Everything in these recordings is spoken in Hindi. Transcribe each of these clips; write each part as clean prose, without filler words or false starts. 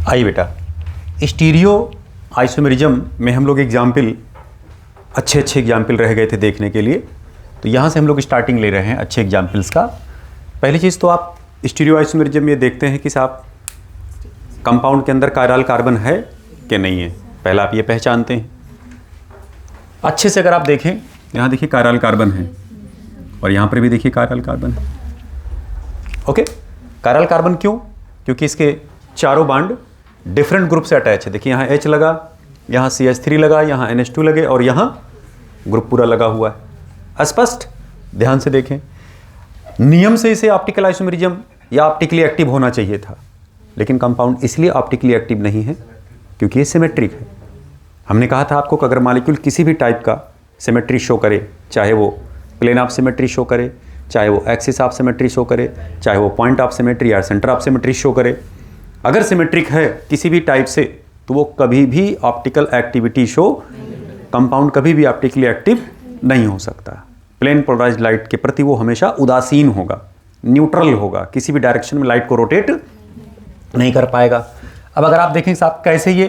आइए बेटा, स्टीरियो आइसोमेरिज्म में हम लोग एग्जाम्पल अच्छे एग्जाम्पल रह गए थे देखने के लिए, तो यहाँ से हम लोग स्टार्टिंग ले रहे हैं अच्छे एग्जाम्पल्स का। पहली चीज़ तो आप स्टीरियो आइसोमेरिज्म में देखते हैं कि साहब कंपाउंड के अंदर कायरल कार्बन है कि नहीं है, पहला आप ये पहचानते हैं। अच्छे से अगर आप देखें, यहाँ देखिए कायरल कार्बन है और यहाँ पर भी देखिए कायरल कार्बन है। ओके, कायरल कार्बन क्यों? क्योंकि इसके चारों बांड डिफरेंट ग्रुप से अटैच है। देखिए यहाँ H लगा, यहाँ CH3 लगा, यहाँ NH2 लगे और यहाँ ग्रुप पूरा लगा हुआ है। स्पष्ट? ध्यान से देखें, नियम से इसे ऑप्टिकल आइसोमेरिज्म या ऑप्टिकली एक्टिव होना चाहिए था, लेकिन कंपाउंड इसलिए ऑप्टिकली एक्टिव नहीं है क्योंकि ये सिमेट्रिक है। हमने कहा था आपको कि अगर मॉलिक्यूल किसी भी टाइप का सिमेट्री शो करे, चाहे वो प्लेन ऑफ सिमेट्री शो करे, चाहे वो एक्सिस ऑफ सिमेट्री शो करे, चाहे वो पॉइंट ऑफ सिमेट्री या सेंटर ऑफ सिमेट्री शो करे, अगर सिमेट्रिक है किसी भी टाइप से तो वो कभी भी ऑप्टिकल एक्टिविटी शो, कंपाउंड कभी भी ऑप्टिकली एक्टिव नहीं हो सकता। प्लेन पोलराइज्ड लाइट के प्रति वो हमेशा उदासीन होगा, न्यूट्रल होगा, किसी भी डायरेक्शन में लाइट को रोटेट नहीं कर पाएगा। अब अगर आप देखें साहब कैसे ये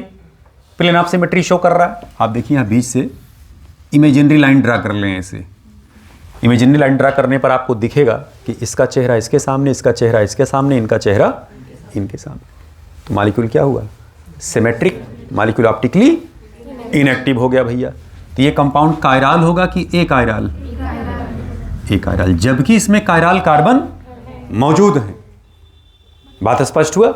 प्लेन ऑफ सिमेट्री शो कर रहा है, आप देखिए यहाँ बीच से इमेजिनरी लाइन ड्रा कर लें। ऐसे इमेजिनरी लाइन ड्रा करने पर आपको दिखेगा कि इसका चेहरा इसके सामने, इसका चेहरा इसके सामने, इनका चेहरा इनके सामने, तो मॉलिक्यूल क्या हुआ? सिमेट्रिक। मॉलिक्यूल ऑप्टिकली इनएक्टिव हो गया भैया। तो ये कंपाउंड कायरल होगा कि ए कायरल? ए कायरल, जबकि इसमें कायरल कार्बन मौजूद है। बात स्पष्ट हुआ?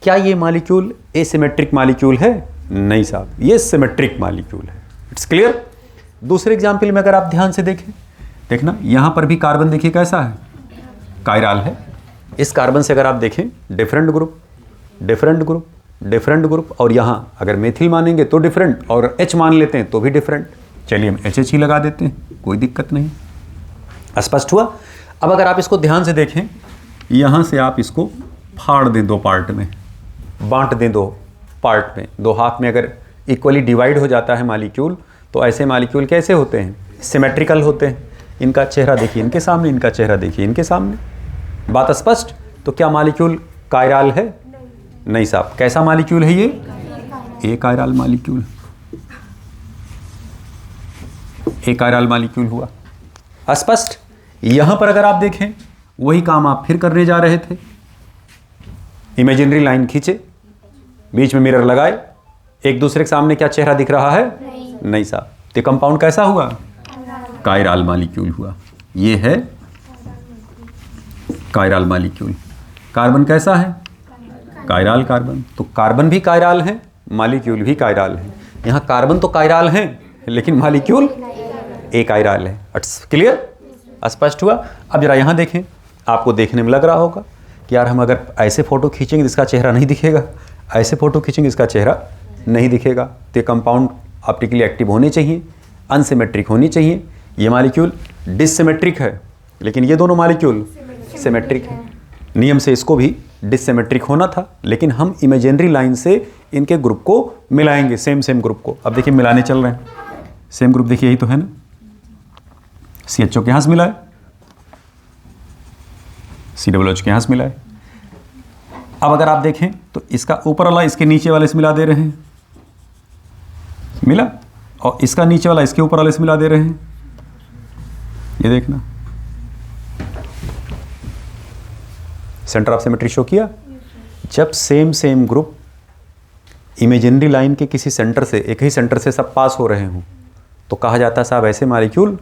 क्या ये मॉलिक्यूल एसिमेट्रिक मॉलिक्यूल है? नहीं साहब, ये सिमेट्रिक मॉलिक्यूल है। It's clear? दूसरे एग्जाम्पल में अगर आप ध्यान से देखें, देखना यहाँ पर भी कार्बन देखिए कैसा है, कायरल है। इस कार्बन से अगर आप देखें different group, different group, different group, और यहाँ अगर मेथिल मानेंगे तो डिफरेंट, और H मान लेते हैं तो भी डिफरेंट। चलिए हम HH ही लगा देते हैं, कोई दिक्कत नहीं। स्पष्ट हुआ? अब अगर आप इसको ध्यान से देखें, यहाँ से आप इसको फाड़ दें दो पार्ट में, बांट दें दो पार्ट में, दो हाफ में अगर इक्वली डिवाइड हो जाता है मॉलिक्यूल, तो ऐसे मॉलिक्यूल कैसे होते हैं? सिमेट्रिकल होते हैं। इनका चेहरा देखिए इनके सामने, इनका चेहरा देखिए इनके सामने। बात स्पष्ट? तो क्या मॉलिक्यूल कायरल है? नहीं साहब। कैसा मॉलिक्यूल है ये? ए कायरल मॉलिक्यूल। ए कायरल मॉलिक्यूल हुआ। स्पष्ट? यहां पर अगर आप देखें, वही काम आप फिर करने जा रहे थे। इमेजिनरी लाइन खींचे, बीच में मिरर लगाए, एक दूसरे के सामने क्या चेहरा दिख रहा है? नहीं साहब। तो कंपाउंड कैसा हुआ? कायरल मॉलिक्यूल हुआ। ये है कायरल मॉलिक्यूल। कार्बन कैसा है? Chiral carbon. तो कार्बन भी कायरल है, मॉलिक्यूल भी कायरल है। यहाँ कार्बन तो कायरल है लेकिन मॉलिक्यूल ए कायरल है। It's clear? स्पष्ट हुआ? अब जरा यहाँ देखें, आपको देखने में लग रहा होगा कि यार हम अगर ऐसे फोटो खींचेंगे इसका चेहरा नहीं दिखेगा, ऐसे फोटो खींचेंगे इसका चेहरा नहीं दिखेगा। तो कंपाउंड ऑप्टिकली एक्टिव होने चाहिए, अनसिमेट्रिक होनी चाहिए। ये मॉलिक्यूल डिससिमेट्रिक है, लेकिन ये दोनों मॉलिक्यूल सिमेट्रिक है। नियम से इसको भी डिससिमेट्रिक होना था, लेकिन हम इमेजिनरी लाइन से इनके ग्रुप को मिलाएंगे, सेम ग्रुप को। अब देखिए मिलाने चल रहे हैं, सेम ग्रुप देखिए, यही तो है ना। CHO के यहाँ से मिला है, COOH के यहाँ से मिला है। अब अगर आप देखें तो इसका ऊपर वाला इसके नीचे वाले से मिला दे रहे हैं, मिला, और इसका नीचे वाला इसके ऊपर वाले से मिला दे रहे हैं। ये देखना, सेंटर ऑफ सिमेट्री शो किया। जब सेम ग्रुप इमेजिनरी लाइन के किसी सेंटर से, एक ही सेंटर से सब पास हो रहे हों, तो कहा जाता है साहब ऐसे मॉलिक्यूल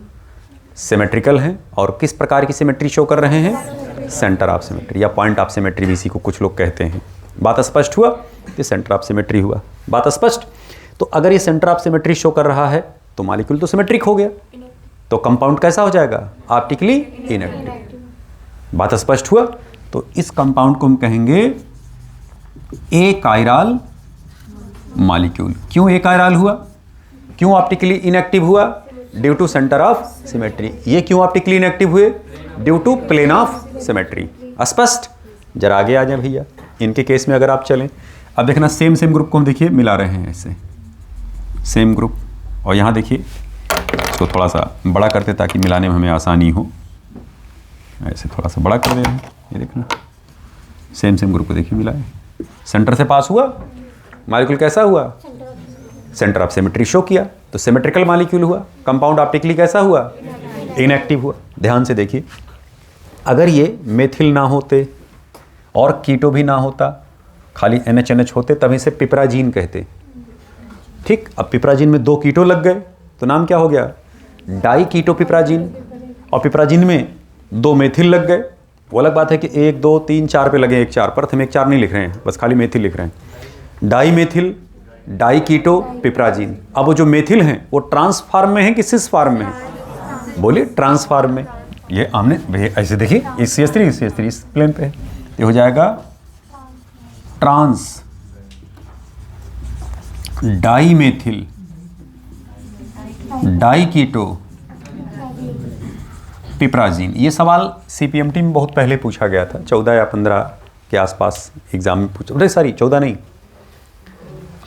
सिमेट्रिकल हैं। और किस प्रकार की सिमेट्री शो कर रहे हैं? सेंटर ऑफ सिमेट्री या पॉइंट ऑफ सिमेट्री भी इसी को कुछ लोग कहते हैं। बात स्पष्ट हुआ? कि सेंटर ऑफ सिमेट्री हुआ। बात स्पष्ट? तो अगर ये सेंटर ऑफ सिमेट्री शो कर रहा है तो मॉलिक्यूल तो सिमेट्रिक हो गया, तो कंपाउंड कैसा हो जाएगा? Optically inactive. बात स्पष्ट हुआ? तो इस कंपाउंड को हम कहेंगे ए कायरल मॉलिक्यूल। क्यों ए कायरल हुआ? क्यों ऑप्टिकली इनएक्टिव हुआ? Due to centre of symmetry. ये क्यों ऑप्टिकली इनएक्टिव हुए? Due to plane of symmetry. स्पष्ट? जरा आगे आ जाए भैया। इनके केस में अगर आप चलें, अब देखना सेम ग्रुप को हम देखिए मिला रहे हैं ऐसे, सेम ग्रुप। और यहाँ देखिए इसको थोड़ा सा बड़ा करते ताकि मिलाने में हमें आसानी हो। ऐसे थोड़ा सा बड़ा कर दे रहे हैं, ये देखना सेम ग्रुप को देखिए मिला है, सेंटर से पास हुआ, मॉलिक्यूल कैसा हुआ, सेंटर ऑफ सिमेट्री शो किया, तो सिमेट्रिकल मॉलिक्यूल हुआ। कंपाउंड ऑप्टिकली कैसा हुआ, इनएक्टिव हुआ। ध्यान से देखिए, अगर ये मेथिल ना होते और कीटो भी ना होता, खाली NH होते, तब इसे पिपराजीन कहते। ठीक, अब पिपराजीन में 2 कीटो लग गए तो नाम क्या हो गया, डाई कीटो पिपराजीन। और पिपराजीन में 2 मेथिल लग गए, वो अलग बात है कि 1 2 3 4 पे लगे, 1 4 पर, हम 1 4 नहीं लिख रहे हैं, बस खाली मेथिल लिख रहे हैं। डाई मेथिल, डाई कीटो पिपराजीन। अब वो जो मेथिल हैं वो ट्रांस फॉर्म में है कि सिस फॉर्म में है, बोलिए ट्रांस फॉर्म में। ये हमने ऐसे देखिए, इस CH3 इस प्लेन पे है, ये हो जाएगा ट्रांस डाई मेथिल डाई कीटो पिपराजीन। ये सवाल CPMT में बहुत पहले पूछा गया था, 14 या 15 के आसपास एग्जाम में पूछा, सॉरी 14 नहीं,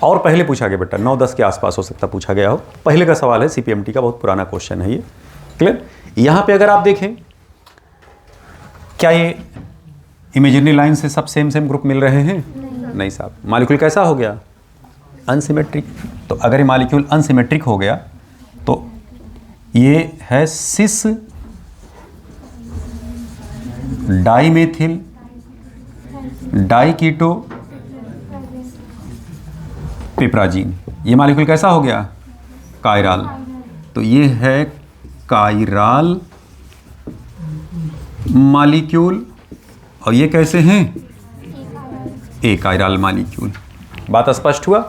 और पहले पूछा गया बेटा, 9-10 के आसपास हो सकता पूछा गया हो। पहले का सवाल है CPMT का, बहुत पुराना क्वेश्चन है ये। क्लियर। यहाँ पे अगर आप देखें, क्या ये इमेजिनरी लाइन से सब सेम ग्रुप मिल रहे हैं? नहीं साहब। मॉलिक्यूल कैसा हो गया, अनसिमेट्रिक। तो अगर ये मॉलिक्यूल अनसिमेट्रिक हो गया तो ये है सिस डाईमेथिल डाईकीटो पिपराजीन। ये मॉलिक्यूल कैसा हो गया, कायराल। तो ये है कायराल मॉलिक्यूल, और ये कैसे हैं, ए कायराल मॉलिक्यूल। बात स्पष्ट हुआ?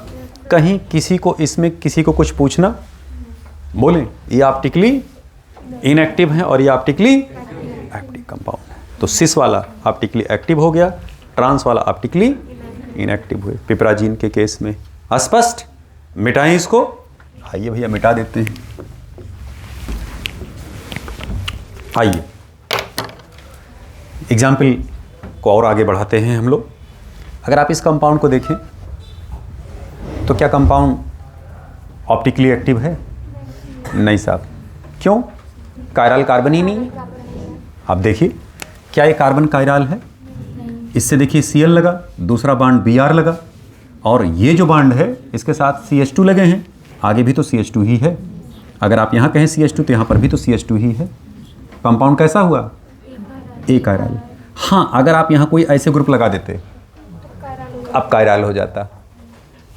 कहीं किसी को इसमें किसी को कुछ पूछना, बोलें ये ऑप्टिकली इनएक्टिव है और ये ऑप्टिकली एक्टिव कंपाउंड है। तो सिस वाला ऑप्टिकली एक्टिव हो गया, ट्रांस वाला ऑप्टिकली इनएक्टिव हुए पिपराजीन के केस में। स्पष्ट? मिटाएं इसको, आइए भैया मिटा देते हैं। आइए एग्जाम्पल को और आगे बढ़ाते हैं हम लोग। अगर आप इस कंपाउंड को देखें तो क्या कंपाउंड ऑप्टिकली एक्टिव है? नहीं साहब। क्यों? कायराल कार्बन ही नहीं। आप देखिए, क्या ये कार्बन कायराल है? इससे देखिए Cl लगा, दूसरा बांड Br लगा, और ये जो बांड है इसके साथ CH2 लगे हैं, आगे भी तो CH2 ही है। अगर आप यहाँ कहें CH2 तो यहाँ पर भी तो CH2 ही है। कंपाउंड कैसा हुआ, ए कायराल। हाँ, अगर आप यहाँ कोई ऐसे ग्रुप लगा देते अब कायराल हो जाता।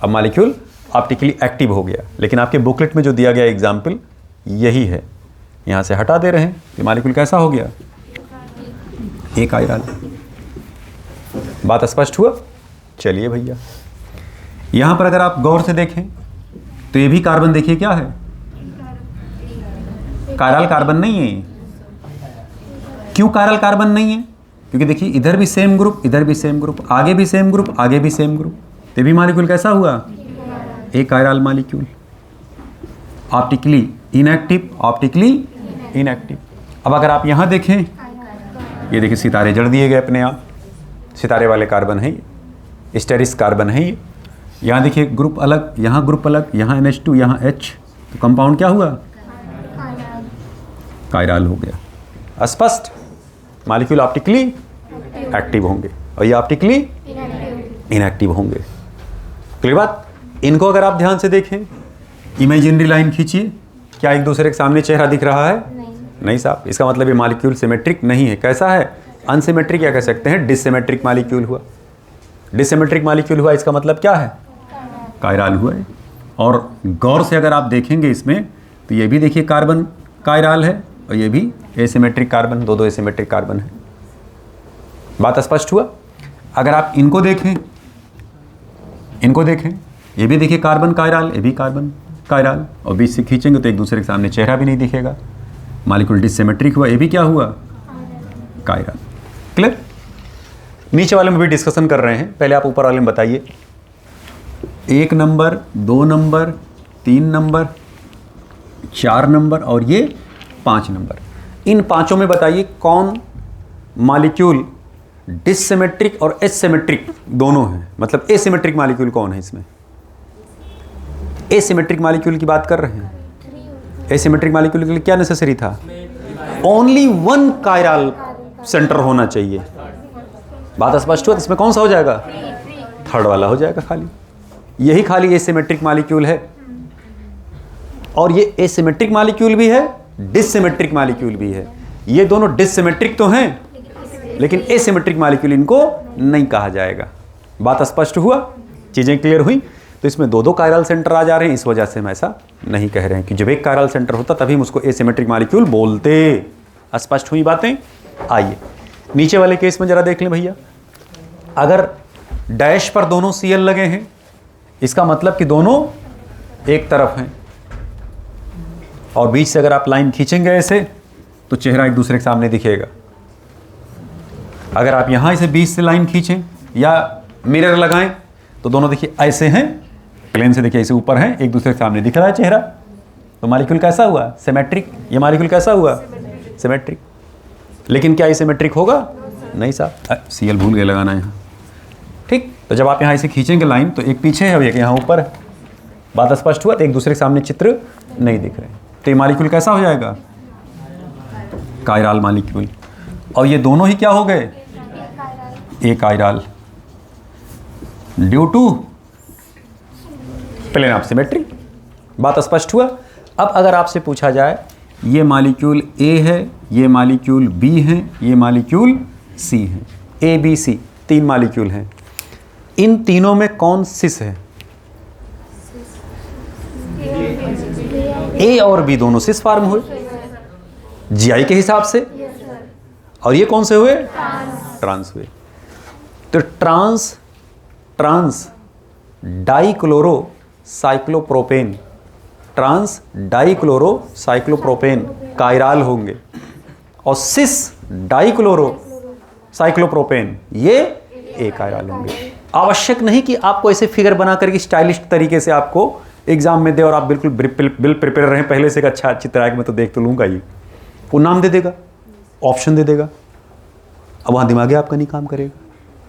अब मॉलिक्यूल ऑप्टिकली एक्टिव हो गया, लेकिन आपके बुकलेट में जो दिया गया एग्जाम्पल यही है, यहाँ से हटा दे रहे हैं। ये मॉलिक्यूल कैसा हो गया, ए कायराल। बात स्पष्ट हुआ? चलिए भैया, यहाँ पर अगर आप गौर से देखें तो ये भी कार्बन देखिए क्या है, कायराल कार्बन नहीं है। क्यों कायराल कार्बन नहीं है? क्योंकि देखिए इधर भी सेम ग्रुप, इधर भी सेम ग्रुप, आगे भी सेम ग्रुप, आगे भी सेम ग्रुप। तो भी मॉलिक्यूल कैसा हुआ, a chiral molecule. Optically inactive, optically inactive. अब अगर आप यहाँ देखें, ये देखिए सितारे जड़ दिए गए अपने आप, सितारे वाले कार्बन है ये, स्टेरिस कार्बन है ये। यहाँ देखिए ग्रुप अलग, यहाँ ग्रुप अलग, यहाँ NH2, यहाँ H। तो कंपाउंड क्या हुआ, कायराल हो गया। स्पष्ट? मॉलिक्यूल ऑप्टिकली एक्टिव होंगे और ये ऑप्टिकली इनएक्टिव होंगे। क्लियर बात? इनको अगर आप ध्यान से देखें, इमेजिनरी लाइन खींचिए, क्या एक दूसरे के सामने चेहरा दिख रहा है? नहीं साहब। इसका मतलब ये मॉलिक्यूल सिमेट्रिक नहीं है। कैसा है, अनसिमेट्रिक, या कह सकते हैं डिससिमेट्रिक मॉलिक्यूल हुआ। डिससिमेट्रिक मॉलिक्यूल हुआ, इसका मतलब क्या है, कायराल हुआ है। और गौर से अगर आप देखेंगे इसमें तो ये भी देखिए कार्बन कायराल है और ये भी एसिमेट्रिक कार्बन, दो एसिमेट्रिक कार्बन है। बात स्पष्ट हुआ? अगर आप इनको देखें, इनको देखें, ये भी देखिए कार्बन कायराल, ये भी कार्बन कायराल, और बीच से खींचेंगे तो एक दूसरे के सामने चेहरा भी नहीं दिखेगा। मॉलिक्यूल डिससिमेट्रिक हुआ, ये भी क्या हुआ, कायराल। क्लियर? नीचे वाले में भी डिस्कशन कर रहे हैं, पहले आप ऊपर वाले में बताइए। 1 नंबर, 2 नंबर, 3 नंबर, 4 नंबर और ये 5 नंबर। इन पांचों में बताइए कौन मॉलिक्यूल डिससिमेट्रिक और एसिमेट्रिक दोनों हैं। मतलब एसिमेट्रिक मॉलिक्यूल कौन है इसमें? एसिमेट्रिक मॉलिक्यूल की बात कर रहे हैं। एसिमेट्रिक मॉलिक्यूल के लिए क्या नेसेसरी था? ओनली 1 कायराल सेंटर होना चाहिए। बात स्पष्ट हुआ? इसमें कौन सा हो जाएगा, थर्ड वाला हो जाएगा खाली। यही खाली एसिमेट्रिक मॉलिक्यूल है, और ये एसिमेट्रिक मॉलिक्यूल भी है, डिसिमेट्रिक मॉलिक्यूल भी है। ये दोनों डिसिमेट्रिक तो हैं, लेकिन एसिमेट्रिक मॉलिक्यूल इनको नहीं कहा जाएगा। बात स्पष्ट हुआ, चीज़ें क्लियर हुई। तो इसमें दो दो कायरल सेंटर आ जा रहे हैं, इस वजह से हम ऐसा नहीं कह रहे हैं कि जब एक कायरल सेंटर होता तभी हम उसको एसिमेट्रिक मॉलिक्यूल बोलते। स्पष्ट हुई बातें। आइए नीचे वाले केस में जरा देख लें भैया। अगर डैश पर दोनों Cl लगे हैं, इसका मतलब कि दोनों एक तरफ हैं, और बीच से अगर आप लाइन खींचेंगे ऐसे तो चेहरा एक दूसरे के सामने दिखेगा। अगर आप यहाँ इसे बीच से लाइन खींचें या मिरर लगाएं तो दोनों देखिए ऐसे हैं, प्लेन से देखिए ऐसे ऊपर हैं, एक दूसरे के सामने दिख रहा है चेहरा। तो मॉलिक्यूल कैसा हुआ? सिमेट्रिक। ये मॉलिक्यूल कैसा हुआ? सिमेट्रिक। लेकिन क्या ये सिमेट्रिक होगा? नहीं साहब, Cl भूल गए लगाना यहाँ। ठीक, तो जब आप यहाँ इसे खींचेंगे लाइन तो एक पीछे है, एक यहाँ ऊपर है। बात स्पष्ट हुआ। तो एक दूसरे के सामने चित्र नहीं दिख रहे, तो ये मॉलिक्यूल कैसा हो जाएगा? Chiral molecule. और ये दोनों ही क्या हो गए? एक chiral, due to plane of symmetry. बात स्पष्ट हुआ। अब अगर आपसे पूछा जाए ये मॉलिक्यूल A है, ये मॉलिक्यूल B है, ये मॉलिक्यूल C है, A B C तीन मॉलिक्यूल हैं, इन तीनों में कौन सिस है? A और B दोनों सिस फॉर्म हुए GI के हिसाब से, और ये कौन से हुए? ट्रांस हुए। तो trans dichloro cyclopropane, trans dichloro cyclopropane chiral होंगे, और सिस डाइक्लोरो साइक्लोप्रोपेन ये एक कायरल होंगे। आवश्यक नहीं कि आपको ऐसे फिगर बना करके स्टाइलिश तरीके से आपको एग्जाम में दे और आप बिल्कुल बिल प्रिपेयर रहें पहले से, अच्छा चित्र आएगा मैं तो देख तो लूँगा ही। वो नाम दे देगा, ऑप्शन दे देगा, अब वहाँ दिमाग आपका नहीं काम करेगा।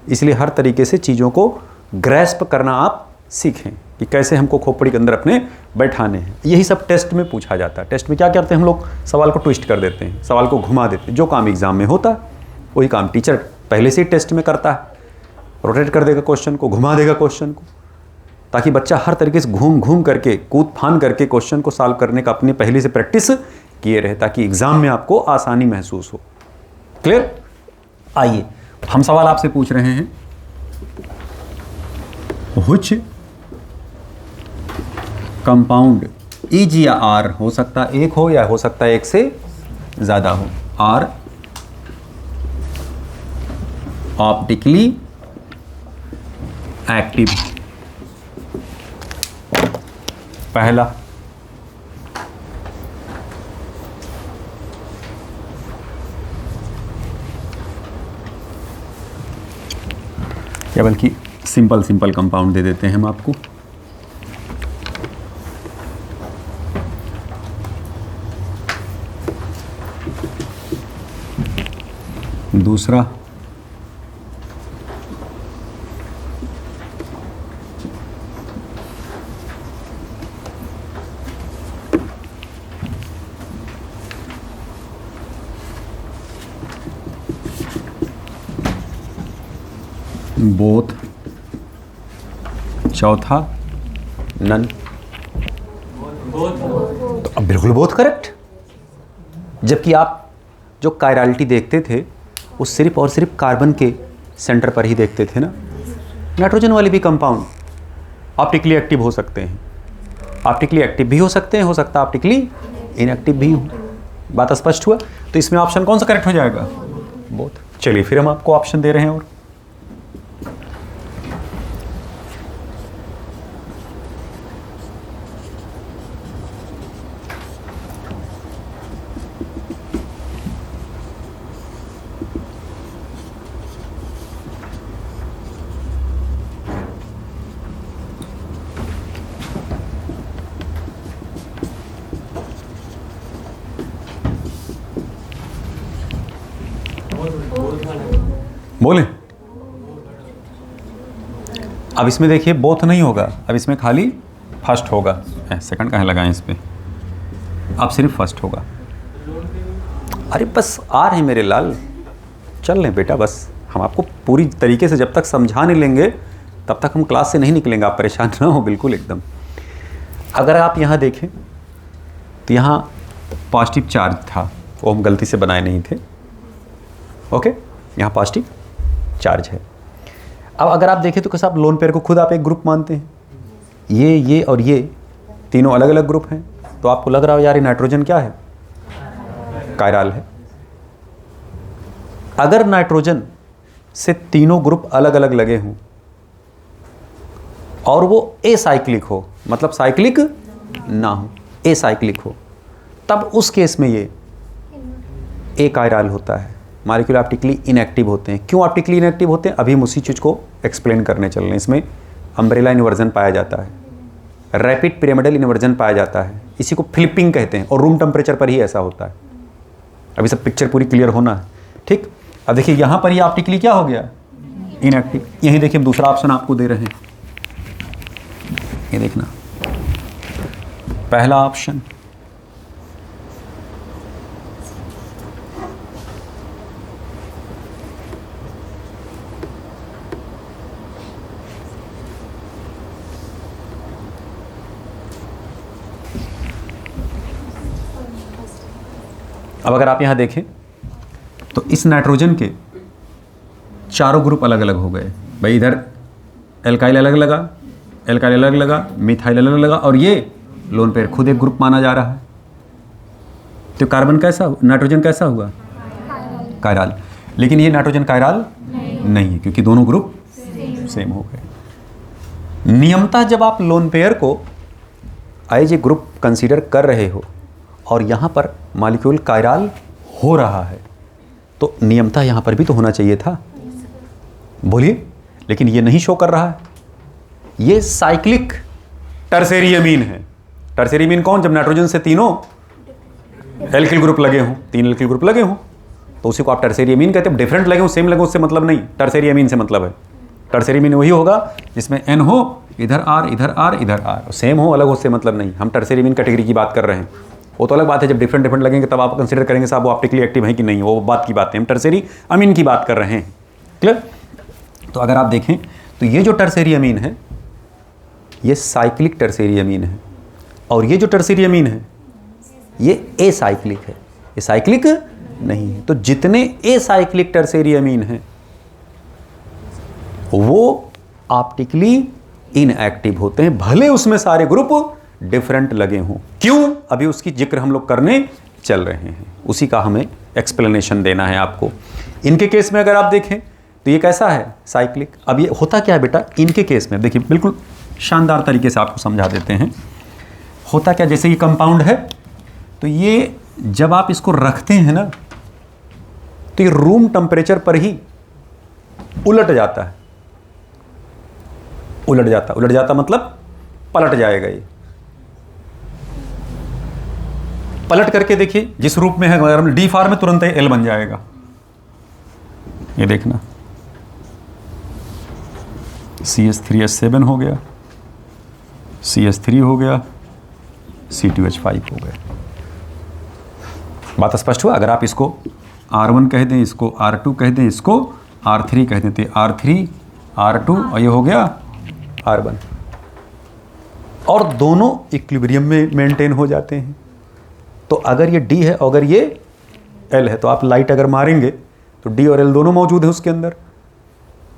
इसलिए हर तरीके से चीज़ों को ग्रैस्प करना आप सीखें कि कैसे हमको खोपड़ी के अंदर अपने बैठाने हैं। यही सब टेस्ट में पूछा जाता है। टेस्ट में क्या करते हैं हम लोग? सवाल को ट्विस्ट कर देते हैं, सवाल को घुमा देते हैं। जो काम एग्जाम में होता है वही काम टीचर पहले से ही टेस्ट में करता है, रोटेट कर देगा क्वेश्चन को, घुमा देगा क्वेश्चन को, ताकि बच्चा हर तरीके से घूम घूम करके, कूद फान करके क्वेश्चन को सॉल्व करने का अपनी पहले से प्रैक्टिस किए रहे, ताकि एग्जाम में आपको आसानी महसूस हो। क्लियर? आइए हम सवाल आपसे पूछ रहे हैं, व्हिच कंपाउंड E या R हो सकता है एक हो या हो सकता है एक से ज्यादा हो, R ऑप्टिकली एक्टिव। पहला, या बल्कि सिंपल कंपाउंड दे देते हैं हम आपको। दूसरा, बोथ। चौथा, नन। तो अब बिल्कुल बोथ करेक्ट। जबकि आप जो कायरलिटी देखते थे वो सिर्फ और सिर्फ कार्बन के सेंटर पर ही देखते थे ना। नाइट्रोजन वाले भी कंपाउंड ऑप्टिकली एक्टिव हो सकते हैं, ऑप्टिकली एक्टिव भी हो सकते हैं, हो सकता है ऑप्टिकली इनएक्टिव भी हो। बात स्पष्ट हुआ। तो इसमें ऑप्शन कौन सा करेक्ट हो जाएगा? बोथ। चलिए फिर हम आपको ऑप्शन दे रहे हैं। और बोले, अब इसमें देखिए बोथ नहीं होगा, अब इसमें खाली फर्स्ट होगा। सेकंड कहाँ लगाएं इस पे? अब सिर्फ फर्स्ट होगा। अरे बस आ रहे हैं मेरे लाल, चल लें बेटा, बस हम आपको पूरी तरीके से जब तक समझा नहीं लेंगे तब तक हम क्लास से नहीं निकलेंगे, आप परेशान ना हो बिल्कुल एकदम। अगर आप यहाँ देखें तो यहाँ पॉजिटिव चार्ज था, वो हम गलती से बनाए नहीं थे, ओके, यहाँ पॉजिटिव चार्ज है। अब अगर आप देखें तो कैसे आप लोन पेयर को खुद आप एक ग्रुप मानते हैं, ये और ये तीनों अलग अलग ग्रुप हैं, तो आपको लग रहा हो यार ये नाइट्रोजन क्या है, कायराल है। अगर नाइट्रोजन से तीनों ग्रुप अलग अलग लगे हों और वो एसाइक्लिक हो, मतलब साइक्लिक ना हो, एसाइक्लिक हो, तब उस केस में ये एकायराल होता है, मॉलिक्यूल ऑप्टिकली इनएक्टिव होते हैं। क्यों ऑप्टिकली इनएक्टिव होते हैं, अभी हम उसी चीज़ को एक्सप्लेन करने चल रहे हैं। इसमें अम्ब्रेला इन्वर्जन पाया जाता है, रैपिड पिरामिडल इन्वर्जन पाया जाता है, इसी को फ्लिपिंग कहते हैं, और रूम टेम्परेचर पर ही ऐसा होता है। अभी सब पिक्चर पूरी क्लियर होना है, ठीक। अब देखिए यहाँ पर ये ऑप्टिकली क्या हो गया, इनएक्टिव। यहीं देखिए हम दूसरा ऑप्शन आपको दे रहे हैं, ये देखना, पहला ऑप्शन अब अगर आप यहाँ देखें तो इस नाइट्रोजन के चारों ग्रुप अलग अलग हो गए भाई, इधर एल्काइल अलग लगा, एल्काइल अलग लगा, मिथाइल अलग लगा, और ये लोन पेयर खुद एक ग्रुप माना जा रहा है। तो कार्बन कैसा, नाइट्रोजन कैसा हुआ, कायराल। लेकिन ये नाइट्रोजन कायराल नहीं है, क्योंकि दोनों ग्रुप सेम हो गए। नियमतः जब आप लोन पेयर को एज ए ग्रुप कंसीडर कर रहे हो और यहाँ पर मॉलिक्यूल कायराल हो रहा है, तो नियमतः यहाँ पर भी तो होना चाहिए था, बोलिए। लेकिन ये नहीं शो कर रहा है, ये साइक्लिक टर्शरी अमीन है। टर्शरी अमीन कौन, जब नाइट्रोजन से तीनों एल्किल ग्रुप लगे हों, 3 एल्किल ग्रुप लगे हों, तो उसी को आप टर्शरी अमीन कहते हैं। डिफरेंट लगे हों, सेम लगे, उससे मतलब नहीं, टर्शरी अमीन से मतलब है। टर्शरी अमीन वही होगा जिसमें एन हो, इधर आर, इधर आर, इधर आर, सेम हो, अलग हो, उससे मतलब नहीं। हम टर्शरी अमीन कैटेगरी की बात कर रहे हैं, वो तो अलग बात है। जब डिफरेंट डिफरेंट लगेंगे तब आप कंसीडर करेंगे साहब वो ऑप्टिकली एक्टिव है कि नहीं, वो बात की बात है। हम टर्शरी अमीन की बात कर रहे हैं, क्लियर। तो अगर आप देखें तो ये जो टर्शरी अमीन है ये साइक्लिक टर्शरी अमीन है, और ये जो टर्शरी अमीन है ये एसाइक्लिक है, ये साइक्लिक नहीं है। तो जितने एसाइक्लिक टर्शरी अमीन हैं वो ऑप्टिकली इनएक्टिव होते हैं, भले उसमें सारे ग्रुप डिफरेंट लगे हों। क्यों, अभी उसकी जिक्र हम लोग करने चल रहे हैं, उसी का हमें एक्सप्लेनेशन देना है आपको। इनके केस में अगर आप देखें तो ये कैसा है, साइक्लिक। अब ये होता क्या है बेटा, इनके केस में देखिए बिल्कुल शानदार तरीके से आपको समझा देते हैं। होता क्या, जैसे ये कंपाउंड है तो ये जब आप इसको रखते हैं ना तो ये रूम टेम्परेचर पर ही उलट जाता है। उलट जाता मतलब पलट जाएगा। ये पलट करके देखिए जिस रूप में है, अगर हम डी फार में तुरंत ही एल बन जाएगा। ये देखना CH3H7 हो गया, CH3 हो गया, C2H5 हो गया। बात स्पष्ट हुआ। अगर आप इसको R1 कह दें, इसको R2 कह दें, इसको R3 कह दें, तो R3 R2 और ये हो गया R1, और दोनों इक्विलिब्रियम में मेंटेन हो जाते हैं। तो अगर ये D है और अगर ये L है तो आप लाइट अगर मारेंगे तो D और L दोनों मौजूद है उसके अंदर।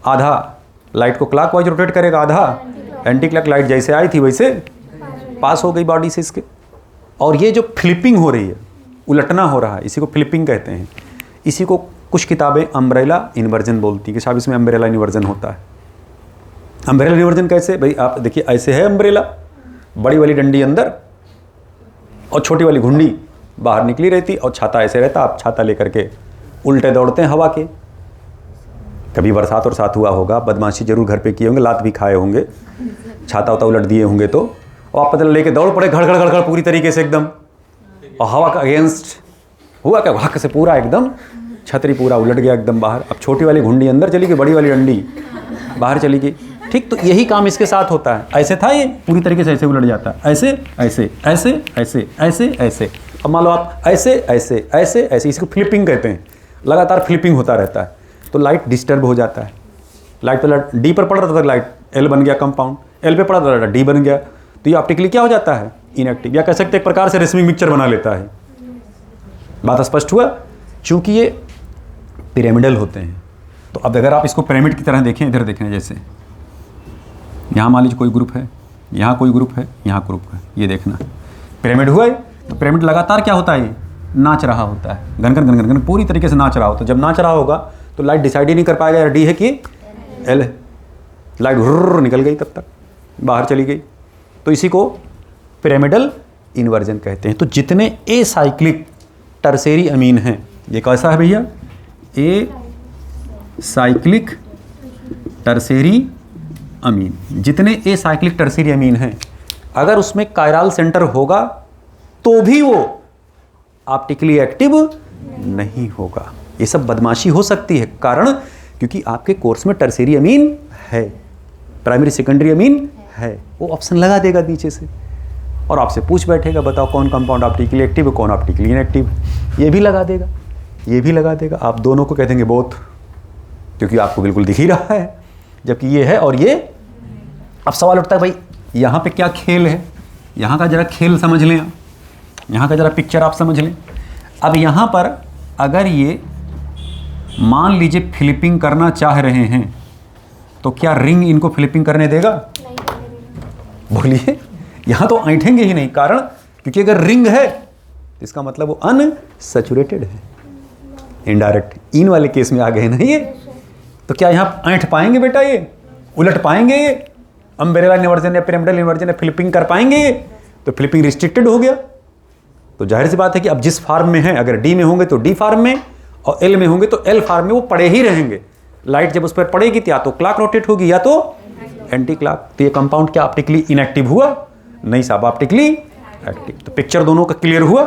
आधा लाइट को क्लॉकवाइज रोटेट करेगा, आधा एंटी क्लॉक। लाइट जैसे आई थी वैसे पास हो गई बॉडी से इसके। और ये जो फ्लिपिंग हो रही है, उलटना हो रहा है, इसी को फ्लिपिंग कहते हैं। इसी को कुछ किताबें अम्ब्रेला इन्वर्जन बोलती है कि साहब इसमें अम्ब्रेला इन्वर्जन होता है। अम्ब्रेला इन्वर्जन कैसे भाई, आप देखिए ऐसे है अम्ब्रेला, बड़ी वाली डंडी अंदर और छोटी वाली घुंडी बाहर निकली रहती, और छाता ऐसे रहता। आप छाता लेकर के उल्टे दौड़ते हैं हवा के। कभी बरसात और साथ हुआ होगा, बदमाशी जरूर घर पे किए होंगे, लात भी खाए होंगे, छाता उता उलट दिए होंगे, तो और आप पता लेके दौड़ पड़े घड़ घड़ घड़ पूरी तरीके से एकदम, और हवा का अगेंस्ट हुआ क्या, हक से पूरा एकदम छतरी पूरा उलट गया एकदम बाहर। अब छोटी वाली घुंडी अंदर चली गई, बड़ी वाली डंडी बाहर चली गई। ठीक, तो यही काम इसके साथ होता है। ऐसे था ये पूरी तरीके से ऐसे उलट जाता है, ऐसे ऐसे ऐसे ऐसे ऐसे ऐसे। अब मान लो आप ऐसे ऐसे ऐसे ऐसे, इसको फ्लिपिंग कहते हैं। लगातार फ्लिपिंग होता रहता है तो लाइट डिस्टर्ब हो जाता है। लाइट पर डी पर पड़ रहा था, लाइट L बन गया कंपाउंड, L पे पड़ा था D बन गया, तो ये ऑप्टिकली क्या हो जाता है, इनएक्टिव, या कह सकते हैं एक प्रकार से रेसमिंग मिक्सचर बना लेता है। बात स्पष्ट हुआ। चूंकि ये पिरामिडल होते हैं, तो अब अगर आप इसको पिरामिड की तरह देखें, इधर देखें, जैसे यहाँ मान लीजिए कोई ग्रुप है, यहाँ कोई ग्रुप है, यहाँ ग्रुप है, ये देखना पिरामिड हुआ है। तो पिरामिड लगातार क्या होता है, ये नाच रहा होता है, घन घन घन घन घन पूरी तरीके से नाच रहा होता है। जब नाच रहा होगा तो लाइट डिसाइड ही नहीं कर पाएगा यार डी है कि एल है, लाइट हुर्र निकल गई, तब तक बाहर चली गई। तो इसी को पिरामिडल इन्वर्जन कहते हैं। तो जितने ए साइक्लिक टर्सेरी अमीन हैं, ये कैसा है भैया, ए साइक्लिक टर्सेरी अमीन, जितने ए साइक्लिक टर्सेरी अमीन हैं, अगर उसमें कायरल सेंटर होगा तो भी वो ऑप्टिकली एक्टिव नहीं होगा। ये सब बदमाशी हो सकती है, कारण क्योंकि आपके कोर्स में टर्सेरी अमीन है, प्राइमरी सेकेंडरी अमीन है, वो ऑप्शन लगा देगा नीचे से और आपसे पूछ बैठेगा बताओ कौन कंपाउंड ऑप्टिकली एक्टिव है, कौन ऑप्टिकली इनएक्टिव, ये भी लगा देगा, ये भी लगा देगा। आप दोनों को कह देंगे बोथ, क्योंकि आपको बिल्कुल दिख ही रहा है, जबकि ये है और ये। अब सवाल उठता है भाई यहाँ पे क्या खेल है, यहाँ का जरा खेल समझ लें आप, यहाँ का जरा पिक्चर आप समझ लें। अब यहाँ पर अगर ये मान लीजिए फ्लिपिंग करना चाह रहे हैं, तो क्या रिंग इनको फ्लिपिंग करने देगा? बोलिए, यहाँ तो ऐंठेंगे ही नहीं, कारण क्योंकि अगर रिंग है तो इसका मतलब वो अनसैचुरेटेड है, इनडायरेक्ट इन वाले केस में आ गए ना ये। तो क्या यहाँ ऐंठ पाएंगे बेटा, ये उलट पाएंगे, ये अम्ब्रेला इन्वर्जन या पिरामिडल इन्वर्जन या फ्लिपिंग कर पाएंगे ये? तो फ्लिपिंग रिस्ट्रिक्टेड हो गया। तो जाहिर सी बात है कि अब जिस फार्म में है, अगर डी में होंगे तो डी फार्म में, और एल में होंगे तो एल फार्म में वो पड़े ही रहेंगे। लाइट जब उस पर पड़ेगी तो या तो क्लॉक रोटेट होगी या तो एंटी क्लॉक। तो ये कंपाउंड क्या ऑप्टिकली इनएक्टिव हुआ? नहीं साहब, ऑप्टिकली एक्टिव। तो पिक्चर दोनों का क्लियर हुआ,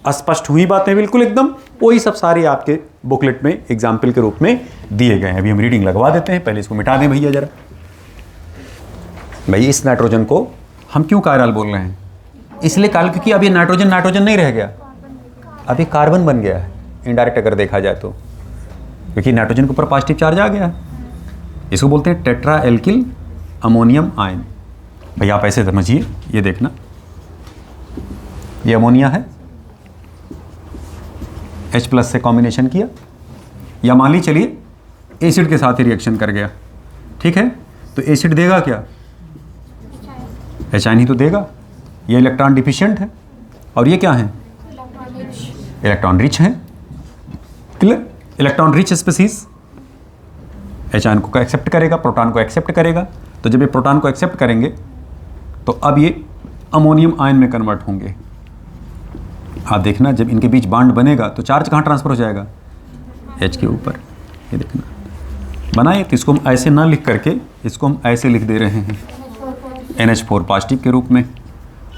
स्पष्ट हुई बातें बिल्कुल एकदम। वही सब सारे आपके बुकलेट में एग्जाम्पल के रूप में दिए गए हैं। अभी हम रीडिंग लगवा देते हैं, पहले इसको मिटा दें भैया जरा। भाई इस नाइट्रोजन को हम क्यों कायरल बोल रहे हैं? इसलिए कायल क्योंकि अब ये नाइट्रोजन नाइट्रोजन नहीं रह गया, अब ये कार्बन बन गया है इनडायरेक्ट अगर देखा जाए तो, क्योंकि नाइट्रोजन के ऊपर पॉजिटिव चार्ज आ गया। इसको बोलते हैं टेट्रा एल्किल अमोनियम आयन। भाई आप ऐसे समझिए, ये देखना, ये अमोनिया है, H+ से कॉम्बिनेशन किया, या मान ली चलिए एसिड के साथ ही रिएक्शन कर गया, ठीक है? तो एसिड देगा क्या? H ही तो देगा। ये इलेक्ट्रॉन डिफिशिएंट है और ये क्या है? इलेक्ट्रॉन रिच है। Clear? Electron rich species H को एक्सेप्ट करेगा, प्रोटॉन को एक्सेप्ट करेगा। तो जब ये प्रोटॉन को एक्सेप्ट करेंगे तो अब ये अमोनियम आयन में कन्वर्ट होंगे। आप देखना, जब इनके बीच बॉन्ड बनेगा तो चार्ज कहाँ ट्रांसफर हो जाएगा? H के ऊपर। ये देखना बनाए, तो इसको हम ऐसे ना लिख करके इसको हम ऐसे लिख दे रहे हैं NH4 पॉजिटिव के रूप में,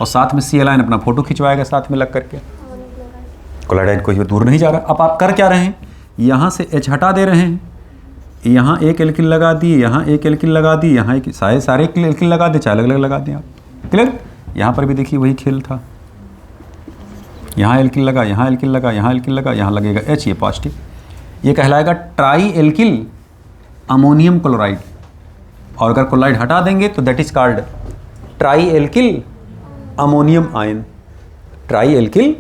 और साथ में Cl आयन अपना फोटो खिंचवाएगा साथ में लग करके। क्लोराइड कोई दूर नहीं जा रहा। अब आप कर क्या रहे हैं? यहाँ से H हटा दे रहे हैं, यहाँ एक एल्किल लगा दिए, यहाँ एक एल्किल लगा दी, यहाँ एक सारे एल्किल लगा दे, चाहे अलग अलग लगा दें आप। क्लियर? यहाँ पर भी देखिए वही खेल था, यहाँ एल्किल लगा, यहाँ एल्किल लगा, यहाँ एल्किल लगा, यहाँ लगेगा H, ये पॉजिटिव। ये कहलाएगा ट्राई एल्किल अमोनियम क्लोराइड, और अगर क्लोराइड हटा देंगे तो that is called try alkyl ammonium ion. Try alkyl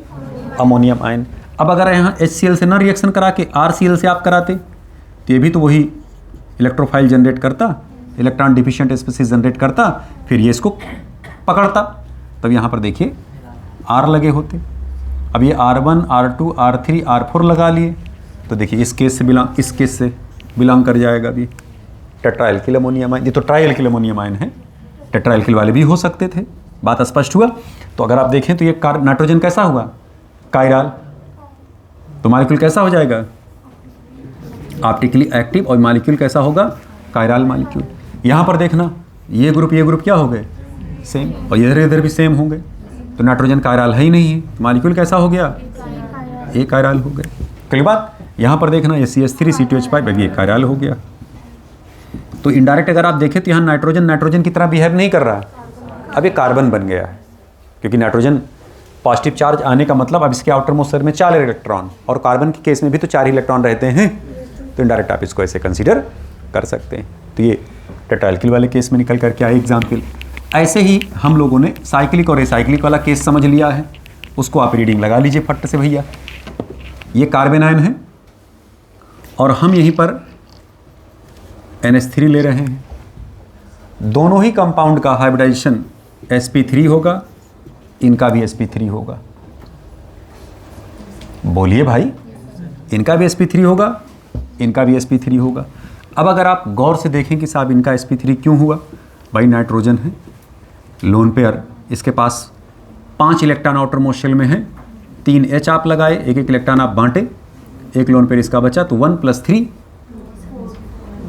ammonium ion. अब अगर यहाँ HCl से ना रिएक्शन करा के RCl से आप कराते तो ये भी तो वही इलेक्ट्रोफाइल जनरेट करता, इलेक्ट्रॉन डिफिशिएंट स्पीसीज जनरेट करता, फिर ये इसको पकड़ता। तब यहाँ पर देखिए R लगे होते। अब ये R1, R2, R3, R4 लगा लिए, तो देखिए इस केस से बिलोंग कर जाएगा भी टेट्रा एल्किल अमोनियम आयन। ये तो ट्राई एल्किल अमोनियम आयन है, टेट्रा एल्किल वाले भी हो सकते थे। बात स्पष्ट हुआ? तो अगर आप देखें तो ये नाइट्रोजन कैसा हुआ? कायरल। तो मॉलिक्यूल कैसा हो जाएगा? Optically active. और मॉलिक्यूल कैसा होगा? Chiral molecule. यहाँ पर देखना, ये ग्रुप क्या हो गए? सेम, और इधर भी सेम होंगे। तो नाइट्रोजन कायरल है ही नहीं है, मॉलिक्यूल कैसा हो गया? ए कायरल हो गए। कई बात यहाँ पर देखना, ये CH3 C2H5 ये कायरल हो गया। तो इनडायरेक्ट अगर आप देखें तो यहाँ नाइट्रोजन की तरह बिहेव नहीं कर रहा, अब ये कार्बन बन गया है, क्योंकि नाइट्रोजन पॉजिटिव चार्ज आने का मतलब अब इसके आउटर मोस्ट शेल में 4 इलेक्ट्रॉन, और कार्बन के केस में भी तो 4 इलेक्ट्रॉन रहते हैं। तो इनडायरेक्ट आप इसको ऐसे कंसीडर कर सकते हैं। तो ये टेट्राल्किल वाले केस में निकल करके आए एग्जाम्पल। ऐसे ही हम लोगों ने साइक्लिक और एसाइक्लिक वाला केस समझ लिया है, उसको आप रीडिंग लगा लीजिए फट से भैया। ये कार्बन आयन है और हम यहीं पर NH3 ले रहे हैं। दोनों ही कंपाउंड का हाइब्रिडाइजेशन sp3 होगा, इनका भी sp3 होगा। बोलिए भाई, इनका भी sp3 होगा, इनका भी sp3 होगा। अब अगर आप गौर से देखें कि साहब इनका sp3 क्यों हुआ, भाई नाइट्रोजन है, लोन पेयर, इसके पास 5 इलेक्ट्रॉन आउटर मोस्ट शेल में है, 3 H आप लगाए, एक एक इलेक्ट्रॉन आप बांटे, एक लोन पेयर इसका बचा, तो 1 + 3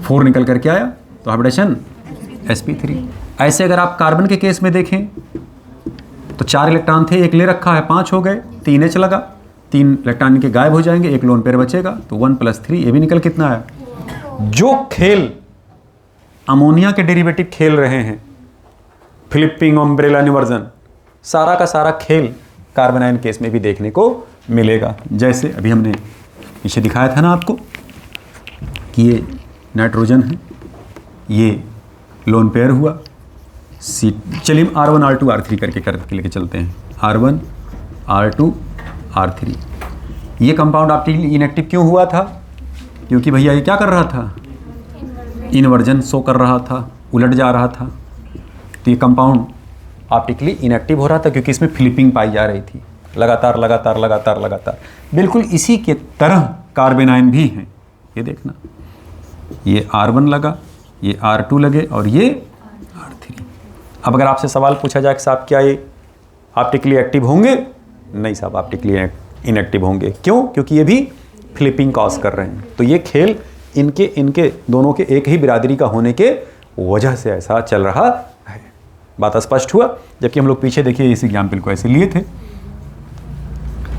4 निकल करके आया, तो हाइब्रिडेशन sp3। ऐसे अगर आप कार्बन के केस में देखें तो 4 इलेक्ट्रॉन थे, एक ले रखा है, 5 हो गए, 3 H लगा, 3 इलेक्ट्रॉन इनके गायब हो जाएंगे, एक लोन पेयर बचेगा, तो 1 + 3, ये भी निकल कितना आया। जो खेल अमोनिया के डेरिवेटिव खेल रहे हैं, फ्लिपिंग, अम्ब्रेला इन्वर्जन, सारा का सारा खेल कार्बन आयन केस में भी देखने को मिलेगा। जैसे अभी हमने पीछे दिखाया था ना आपको कि ये नाइट्रोजन है, ये लोन पेयर हुआ, सी। चलिए हम R1 R2 R3 करके लेके चलते हैं। R1 R2 R3, ये कंपाउंड ऑप्टिकली इनएक्टिव क्यों हुआ था? क्योंकि भैया ये क्या कर रहा था, इन्वर्जन शो कर रहा था, उलट जा रहा था, तो ये कंपाउंड ऑप्टिकली इनएक्टिव हो रहा था क्योंकि इसमें फ्लिपिंग पाई जा रही थी, लगातार लगातार लगातार लगातार। बिल्कुल इसी के तरह कार्बन आयन भी हैं, ये देखना, ये R1 लगा, ये R2 लगे और ये R3। अब अगर आपसे सवाल पूछा जाए कि साहब क्या ये ऑप्टिकली एक्टिव होंगे? नहीं साहब, ऑप्टिकली इनएक्टिव होंगे। क्यों? क्योंकि ये भी फ्लिपिंग कॉज कर रहे हैं। तो ये खेल इनके दोनों के एक ही बिरादरी का होने के वजह से ऐसा चल रहा है। बात स्पष्ट हुआ? जबकि हम लोग पीछे देखिए इस एग्जाम्पल को ऐसे लिए थे,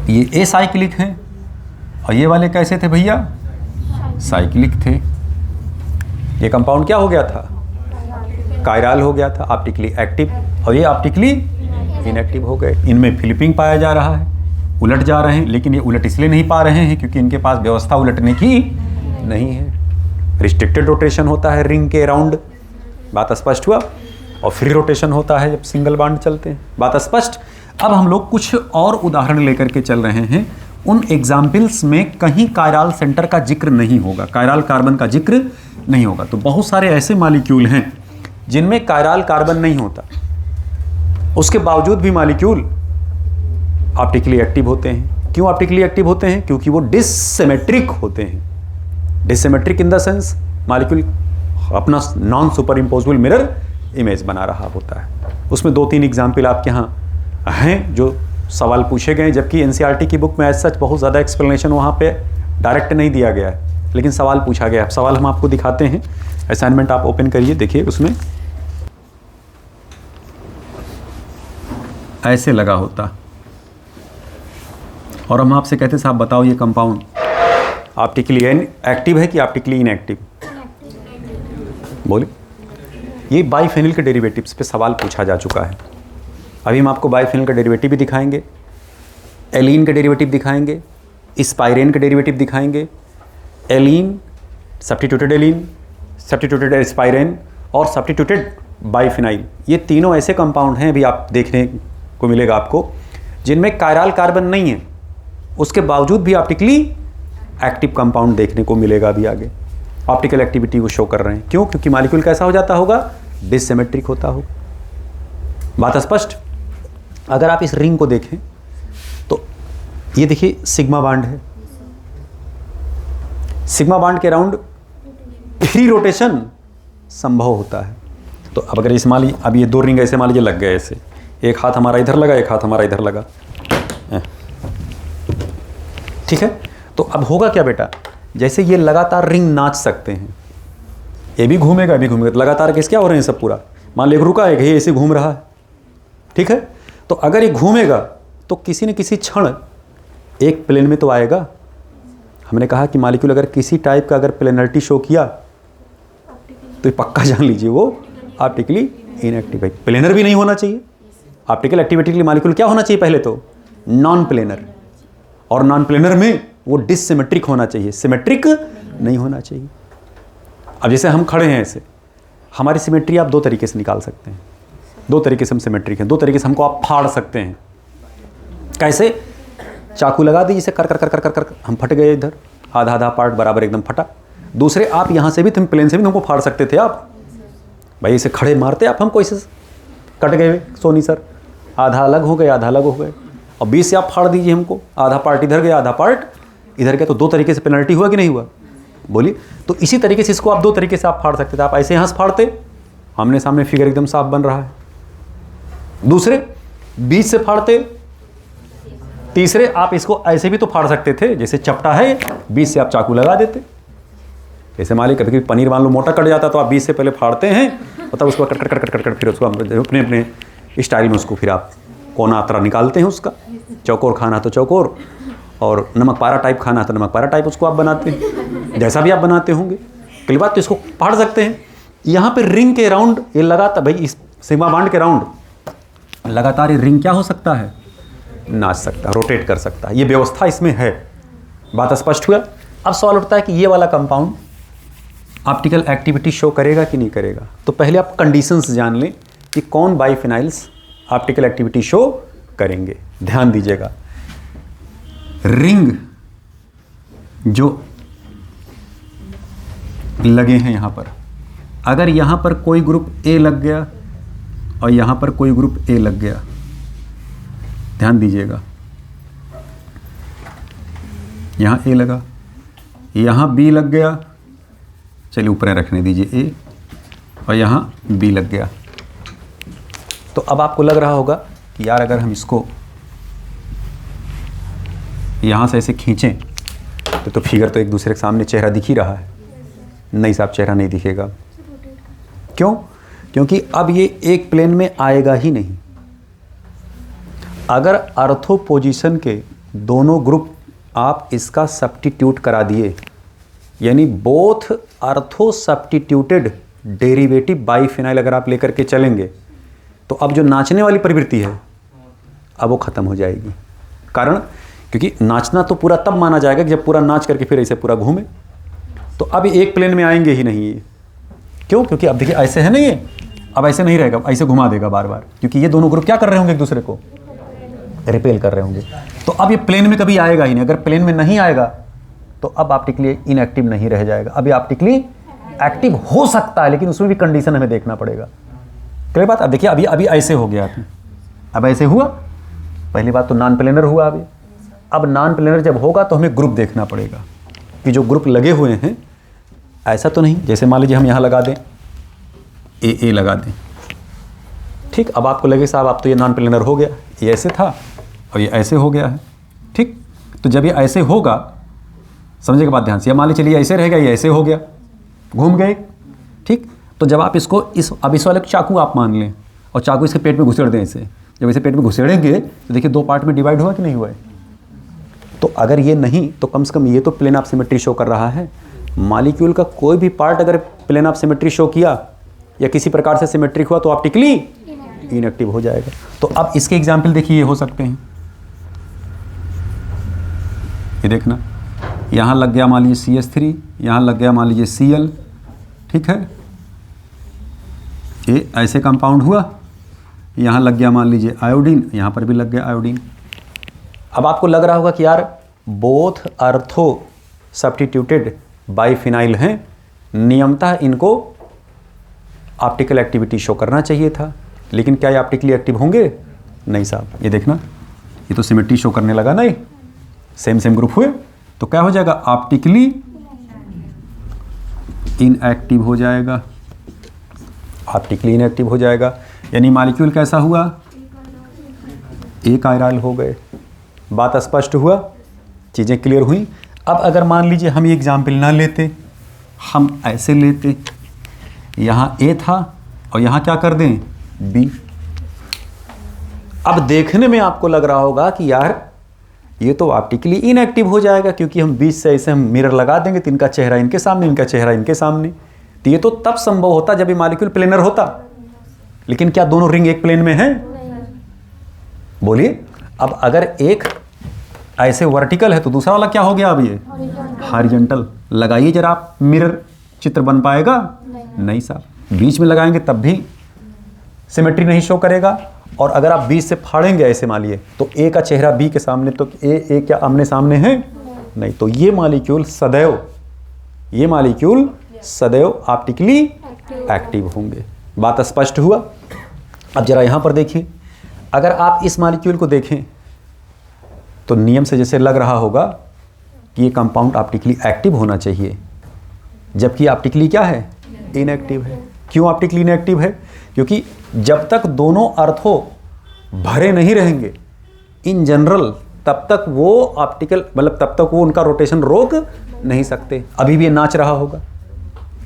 ये एसाइक्लिक हैं और ये वाले कैसे थे भैया? साइक्लिक थे। ये कंपाउंड क्या हो गया था? कायरल हो गया था, ऑप्टिकली एक्टिव, और ये ऑप्टिकली इनएक्टिव हो गए। इनमें फ्लिपिंग पाया जा रहा है, उलट जा रहे हैं, लेकिन ये उलट इसलिए नहीं पा रहे हैं क्योंकि इनके पास व्यवस्था उलटने की नहीं है। रिस्ट्रिक्टेड रोटेशन होता है रिंग के अराउंड, बात स्पष्ट हुआ, और फ्री रोटेशन होता है जब सिंगल बॉन्ड चलते हैं, बात स्पष्ट। अब हम लोग कुछ और उदाहरण लेकर के चल रहे हैं। उन एग्जाम्पल्स में कहीं कायरल सेंटर का जिक्र नहीं होगा, कायरल कार्बन का जिक्र नहीं होगा। तो बहुत सारे ऐसे मॉलिक्यूल हैं जिनमें कायरल कार्बन नहीं होता, उसके बावजूद भी मॉलिक्यूल ऑप्टिकली एक्टिव होते हैं। क्यों ऑप्टिकली एक्टिव होते हैं? क्योंकि वो डिससिमेट्रिक होते हैं। डिससिमेट्रिक इन द सेंस मॉलिक्यूल अपना non super imposable mirror image बना रहा होता है। उसमें 2-3 एग्जाम्पल आपके यहाँ हैं जो सवाल पूछे गए, जबकि एनसीईआरटी की बुक में एज सच बहुत ज़्यादा एक्सप्लेनेशन वहाँ पे डायरेक्ट नहीं दिया गया है, लेकिन सवाल पूछा गया है। सवाल हम आपको दिखाते हैं, असाइनमेंट आप ओपन करिए, देखिए उसमें ऐसे लगा होता और हम आपसे कहते साहब बताओ ये कंपाउंड ऑप्टिकली एक्टिव है कि ऑप्टिकली इनएक्टिव? बोलिए। ये बाइफेनिल के डेरिवेटिव्स पे सवाल पूछा जा चुका है। अभी हम आपको बाइफेनिल का डेरिवेटिव भी दिखाएंगे, एलीन के डेरिवेटिव दिखाएंगे, स्पाइरेन के डेरिवेटिव दिखाएंगे। एलीन, सब्स्टिट्यूटेड एलीन, सब्स्टिट्यूटेड स्पाइरेन और सब्स्टिट्यूटेड बाइफेनाइल, ये तीनों ऐसे कंपाउंड हैं, अभी आप देखने को मिलेगा आपको, जिनमें कायरल कार्बन नहीं है, उसके बावजूद भी ऑप्टिकली एक्टिव कंपाउंड देखने को मिलेगा अभी आगे। ऑप्टिकल एक्टिविटी को शो कर रहे हैं। क्यों? क्योंकि मॉलिक्यूल कैसा हो जाता होगा? डिससिमेट्रिक होता होगा। बात स्पष्ट। अगर आप इस रिंग को देखें तो ये देखिए सिग्मा बॉन्ड है, सिग्मा बॉन्ड के अराउंड फ्री रोटेशन संभव होता है। तो अब अगर इस मान लीजिए, अब ये 2 रिंग ऐसे मान लीजिए लग गए, ऐसे एक हाथ हमारा इधर लगा, एक हाथ हमारा इधर लगा, ठीक है। तो अब होगा क्या बेटा, जैसे ये लगातार रिंग नाच सकते हैं, ये भी घूमेगा, ये भी घूमेगा, तो लगातार केस क्या हो रहे हैं सब पूरा, मान लो एक रुका है, ये ऐसे घूम रहा है, ठीक है। तो अगर ये घूमेगा तो किसी न किसी क्षण एक प्लेन में तो आएगा। हमने कहा कि मॉलिक्यूल अगर किसी टाइप का अगर प्लेनरिटी शो किया तो ये पक्का जान लीजिए वो ऑप्टिकली इनएक्टिव है। प्लेनर भी नहीं होना चाहिए। ऑप्टिकल एक्टिविटी के लिए मॉलिक्यूल क्या होना चाहिए? पहले तो नॉन प्लेनर, और नॉन प्लेनर में वो डिससिमेट्रिक होना चाहिए, सिमेट्रिक नहीं होना चाहिए। अब जैसे हम खड़े हैं ऐसे, हमारी सिमेट्री आप दो तरीके से निकाल सकते हैं, दो तरीके से हम सिमेट्रिक हैं, दो तरीके से हमको आप फाड़ सकते हैं। कैसे? चाकू लगा दी जिसे कर कर कर कर कर कर हम फट गए, इधर आधा आधा पार्ट बराबर एकदम फटा। दूसरे आप यहाँ से भी तुम प्लेन से भी हमको फाड़ सकते थे आप, भाई इसे खड़े मारते आप हमको, इसे कट गए सोनी सर, आधा अलग हो गए आधा अलग हो गए, और 20 से आप फाड़ दीजिए हमको, आधा पार्ट इधर गया आधा पार्ट इधर गया, तो दो तरीके से पेनल्टी हुआ कि नहीं हुआ? बोलिए। तो इसी तरीके से इसको आप दो तरीके से आप फाड़ सकते थे। आप ऐसे यहाँ से फाड़ते, आमने सामने फिगर एकदम साफ बन रहा है। दूसरे 20 से फाड़ते, तीसरे आप इसको ऐसे भी तो फाड़ सकते थे, जैसे चपटा है 20 से आप चाकू लगा देते। जैसे मान लीजिए कभी कभी पनीर मान लो मोटा कट जाता तो आप 20 से पहले फाड़ते हैं, मतलब उसको cut cut cut cut cut फिर उसको अपने अपने स्टाइल में उसको फिर आप कोना अतरा निकालते हैं उसका। चौकोर खाना तो चौकोर, और नमक पारा टाइप खाना तो नमक पारा टाइप उसको आप बनाते हैं, जैसा भी आप बनाते होंगे। कई बात तो इसको फाड़ सकते हैं। यहाँ पे रिंग के राउंड ये लगातार, भाई इस सिग्मा बांड के राउंड लगातार ये रिंग क्या हो सकता है? नाच सकता है, रोटेट कर सकता है। ये व्यवस्था इसमें है। बात स्पष्ट हुआ? अब सवाल उठता है कि ये वाला कंपाउंड ऑप्टिकल एक्टिविटी शो करेगा कि नहीं करेगा। तो पहले आप कंडीशंस जान लें कि कौन बाइफिनाइल्स ऑप्टिकल एक्टिविटी शो करेंगे। ध्यान दीजिएगा, रिंग जो लगे हैं यहाँ पर, अगर यहाँ पर कोई ग्रुप ए लग गया और यहाँ पर कोई ग्रुप ए लग गया, ध्यान दीजिएगा, यहाँ ए लगा, यहाँ बी लग गया, चलिए ऊपर रखने दीजिए ए, और यहाँ बी लग गया। तो अब आपको लग रहा होगा कि यार अगर हम इसको यहाँ से ऐसे खींचें तो फिगर तो एक दूसरे के सामने चेहरा दिख ही रहा है। नहीं साहब, चेहरा नहीं दिखेगा। क्यों? क्योंकि अब ये एक प्लेन में आएगा ही नहीं। अगर अर्थो पोजीशन के दोनों ग्रुप आप इसका सब्स्टिट्यूट करा दिए, यानी बोथ अर्थो सब्स्टिट्यूटेड डेरिवेटिव बाइफिनाइल अगर आप लेकर के चलेंगे, तो अब जो नाचने वाली प्रवृत्ति है अब वो खत्म हो जाएगी। कारण क्योंकि नाचना तो पूरा तब माना जाएगा कि जब पूरा नाच करके फिर ऐसे पूरा घूमे। तो अब एक प्लेन में आएंगे ही नहीं ये। क्यों? क्योंकि अब देखिए ऐसे है नहीं ये, अब ऐसे नहीं रहेगा, ऐसे घुमा देगा बार बार, क्योंकि ये दोनों ग्रुप क्या कर रहे होंगे? एक दूसरे को रिपेल कर रहे होंगे। तो अब ये प्लेन में कभी आएगा ही नहीं। अगर प्लेन में नहीं आएगा तो अब ऑप्टिकली इनएक्टिव नहीं रह जाएगा। अब ये ऑप्टिकली एक्टिव हो सकता है, लेकिन उसमें भी कंडीशन हमें देखना पड़ेगा। क्लियर बात? अब देखिए अभी अभी ऐसे हो गया, अब ऐसे हुआ, पहली बात तो नॉन प्लेनर हुआ। अभी अब नॉन प्लेनर जब होगा तो हमें ग्रुप देखना पड़ेगा कि जो ग्रुप लगे हुए हैं ऐसा तो नहीं, जैसे मान लीजिए हम यहाँ लगा दें ए लगा दें, ठीक। अब आपको लगे साहब आप तो ये नॉन प्लेनर हो गया, ये ऐसे था और ये ऐसे हो गया है, ठीक। तो जब ये ऐसे होगा, समझेगा बात ध्यान से, मान लीजिए चलिए ऐसे रहेगा, ये ऐसे हो गया, घूम गए, ठीक। तो जब आप इसको अब इस वाले चाकू आप मान लें और चाकू इसके पेट में घुसेड़ दें, इसे जब इसे पेट में घुसेड़ेंगे तो देखिए दो पार्ट में डिवाइड हुआ कि नहीं हुआ है। तो अगर ये नहीं तो कम से कम ये तो प्लेन ऑफ सिमेट्री शो कर रहा है। मॉलिक्यूल का कोई भी पार्ट अगर प्लेन ऑफ सिमेट्री शो किया या किसी प्रकार से सिमेट्रिक हुआ तो ऑप्टिकली इनएक्टिव हो जाएगा। तो अब इसके एग्जाम्पल देखिए, ये हो सकते हैं, ये देखना, यहाँ लग गया मान लीजिए CH3, यहाँ लग गया मान लीजिए Cl, ठीक है, ये ऐसे कंपाउंड हुआ, यहाँ लग गया मान लीजिए आयोडीन, यहाँ पर भी लग गया आयोडीन। अब आपको लग रहा होगा कि यार बोथ अर्थो सब्स्टिट्यूटेड बाइफिनाइल हैं, नियमतः इनको ऑप्टिकल एक्टिविटी शो करना चाहिए था, लेकिन क्या ये ऑप्टिकली एक्टिव होंगे? नहीं साहब। ये देखना, ये तो सिमेट्री शो करने लगा ना, ये सेम ग्रुप हुए, तो क्या हो जाएगा? ऑप्टिकली इनएक्टिव हो जाएगा, ऑप्टिकली इनएक्टिव हो जाएगा। यानी मॉलिक्यूल कैसा हुआ? एक आयराइल हो गए। बात स्पष्ट हुआ, चीज़ें क्लियर हुई। अब अगर मान लीजिए हम ये एग्जाम्पल ना लेते, हम ऐसे लेते, यहाँ ए था और यहाँ क्या कर दें? बी। अब देखने में आपको लग रहा होगा कि यार ये तो ऑप्टिकली इनएक्टिव हो जाएगा, क्योंकि हम बीच से ऐसे हम मिरर लगा देंगे तो इनका चेहरा इनके सामने, इनका चेहरा इनके सामने। तो ये तो तब संभव होता जब ये मॉलिक्यूल प्लेनर होता, लेकिन क्या दोनों रिंग एक प्लेन में हैं? बोलिए। अब अगर एक ऐसे वर्टिकल है तो दूसरा वाला क्या हो गया? अब ये हॉरिजॉन्टल। लगाइए जरा आप मिरर, चित्र बन पाएगा? नहीं साहब। बीच में लगाएंगे तब भी सिमेट्री नहीं शो करेगा, और अगर आप बीच से फाड़ेंगे ऐसे मान लिए तो ए का चेहरा बी के सामने, तो ए क्या आमने सामने है नहीं, तो ये मॉलिक्यूल सदैव ऑप्टिकली एक्टिव होंगे। बात स्पष्ट हुआ। अब जरा यहाँ पर देखिए, अगर आप इस मॉलिक्यूल को देखें तो नियम से जैसे लग रहा होगा कि ये कंपाउंड ऑप्टिकली एक्टिव होना चाहिए, जबकि ऑप्टिकली क्या है, इनएक्टिव है। क्यों ऑप्टिकली इनएक्टिव है? क्योंकि जब तक दोनों अर्थों भरे नहीं रहेंगे इन जनरल, तब तक वो ऑप्टिकल मतलब तब तक वो उनका रोटेशन रोक नहीं सकते। अभी भी ये नाच रहा होगा,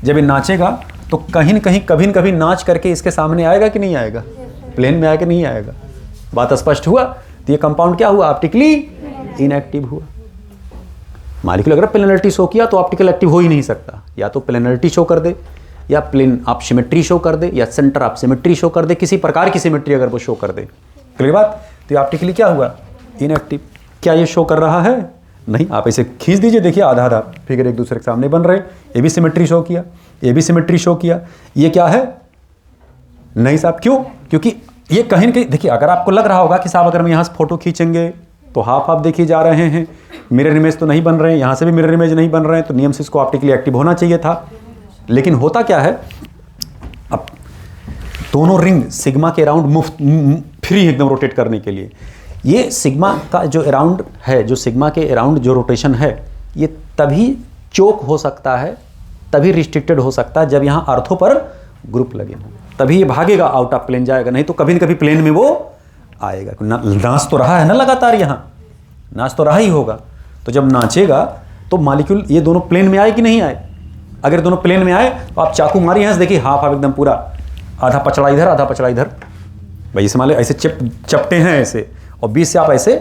जब ये नाचेगा तो कहीं न कहीं कभी न कभी नाच करके इसके सामने आएगा कि नहीं आएगा, प्लेन में आके नहीं आएगा। बात स्पष्ट हुआ। तो ये कंपाउंड क्या हुआ, ऑप्टिकली इनएक्टिव हुआ। मॉलिक्यूल अगर प्लेनरिटी शो किया तो ऑप्टिकल एक्टिव हो ही नहीं सकता, या तो प्लेनरिटी शो कर दे, या प्लेन ऑफ सिमेट्री शो कर दे, या सेंटर ऑफ सिमेट्री शो कर दे, किसी प्रकार की सिमेट्री अगर वो शो कर दे। क्लियर बात? तो ऑप्टिकली क्या हुआ, इनएक्टिव। क्या ये शो कर रहा है? नहीं। आप इसे खींच दीजिए, देखिए आधा आधा फिगर एक दूसरे के सामने बन रहे। ये भी सिमेट्री शो किया, ये भी सिमेट्री शो किया। ये क्या है? नहीं साहब। क्यों? क्योंकि ये कहीं न कहीं देखिए, अगर आपको लग रहा होगा कि साहब अगर हम यहाँ से फोटो खींचेंगे तो हाफ हाफ देखिए जा रहे हैं, मिरर इमेज तो नहीं बन रहे हैं, यहाँ से भी मिरर इमेज नहीं बन रहे हैं, तो नियम से इसको ऑप्टिकली एक्टिव होना चाहिए था। लेकिन होता क्या है, अब दोनों रिंग सिग्मा के अराउंड मुफ्त फ्री एकदम रोटेट करने के लिए, ये सिग्मा का जो अराउंड है, जो सिग्मा के अराउंड जो रोटेशन है, ये तभी चोक हो सकता है, तभी रिस्ट्रिक्टेड हो सकता है जब यहाँ अर्थों पर ग्रुप लगे हों, तभी ये भागेगा, आउट ऑफ प्लेन जाएगा। नहीं तो कभी न कभी प्लेन में वो आएगा। नाच तो रहा है ना लगातार, यहाँ नाच तो रहा ही होगा। तो जब नाचेगा तो मॉलिक्यूल ये दोनों प्लेन में आए कि नहीं आए? अगर दोनों प्लेन में आए तो आप चाकू मारिए यहाँ से, देखिए हाफ हाफ एकदम पूरा, आधा पचड़ा इधर आधा पचड़ा इधर। भाई इसे मान लो ऐसे चपटे हैं ऐसे, और बीच से आप ऐसे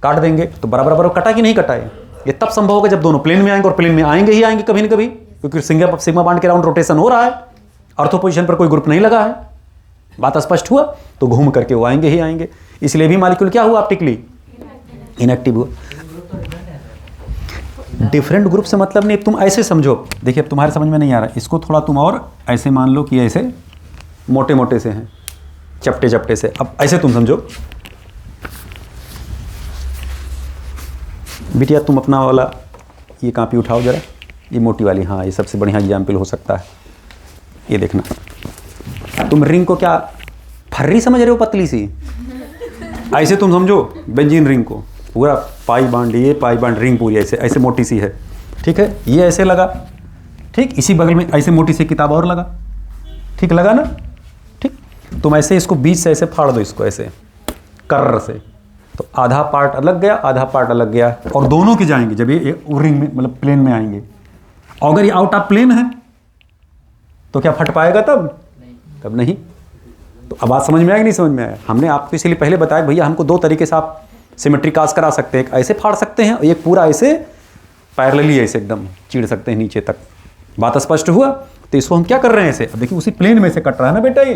काट देंगे तो बराबर बराबर कटा कि नहीं कटा है? ये तब संभव होगा जब दोनों प्लेन में आएंगे, और प्लेन में आएंगे ही आएंगे कभी न कभी, क्योंकि सिग्मा बांड के अराउंड रोटेशन हो रहा है, अर्थो पोजिशन पर कोई ग्रुप नहीं लगा है। बात स्पष्ट हुआ? तो घूम करके वो आएंगे ही आएंगे। इसलिए भी मॉलिक्यूल क्या हुआ, ऑप्टिकली इनएक्टिव हुआ। डिफरेंट ग्रुप से मतलब नहीं, तुम ऐसे समझो, देखिए अब तुम्हारे समझ में नहीं आ रहा, इसको थोड़ा तुम और ऐसे मान लो कि ऐसे मोटे मोटे से हैं, चपटे चपटे से। अब ऐसे तुम समझो, बिटिया तुम अपना वाला ये कॉपी उठाओ जरा, ये मोटी वाली, हाँ ये सबसे बढ़िया एग्जाम्पल हो सकता है। ये देखना, तुम रिंग को क्या फर्री समझ रहे हो, पतली सी? ऐसे तुम समझो बेंजीन रिंग को, पूरा पाई बांड, ये पाई बांड रिंग पूरी ऐसे ऐसे मोटी सी है, ठीक है? ये ऐसे लगा, ठीक? इसी बगल में ऐसे मोटी सी किताब और लगा, ठीक लगा ना? ठीक। तुम ऐसे इसको बीच से ऐसे फाड़ दो, इसको ऐसे कर्र से, तो आधा पार्ट अलग गया, आधा पार्ट अलग गया, और दोनों के जाएंगे जब ये रिंग में मतलब प्लेन में आएंगे। और अगर ये आउट ऑफ प्लेन है तो क्या फट पाएगा तब? तब नहीं। तो अब बात समझ में आया कि नहीं समझ में आया? हमने आपको इसीलिए पहले बताया भैया हमको दो तरीके से आप सिमेट्री कास्ट करा सकते हैं, एक ऐसे फाड़ सकते हैं, और एक पूरा ऐसे पैरेलली ऐसे एकदम चीड़ सकते हैं नीचे तक। बात स्पष्ट हुआ? तो इसको हम क्या कर रहे हैं ऐसे, अब देखिए उसी प्लेन में से कट रहा है ना बेटा ये,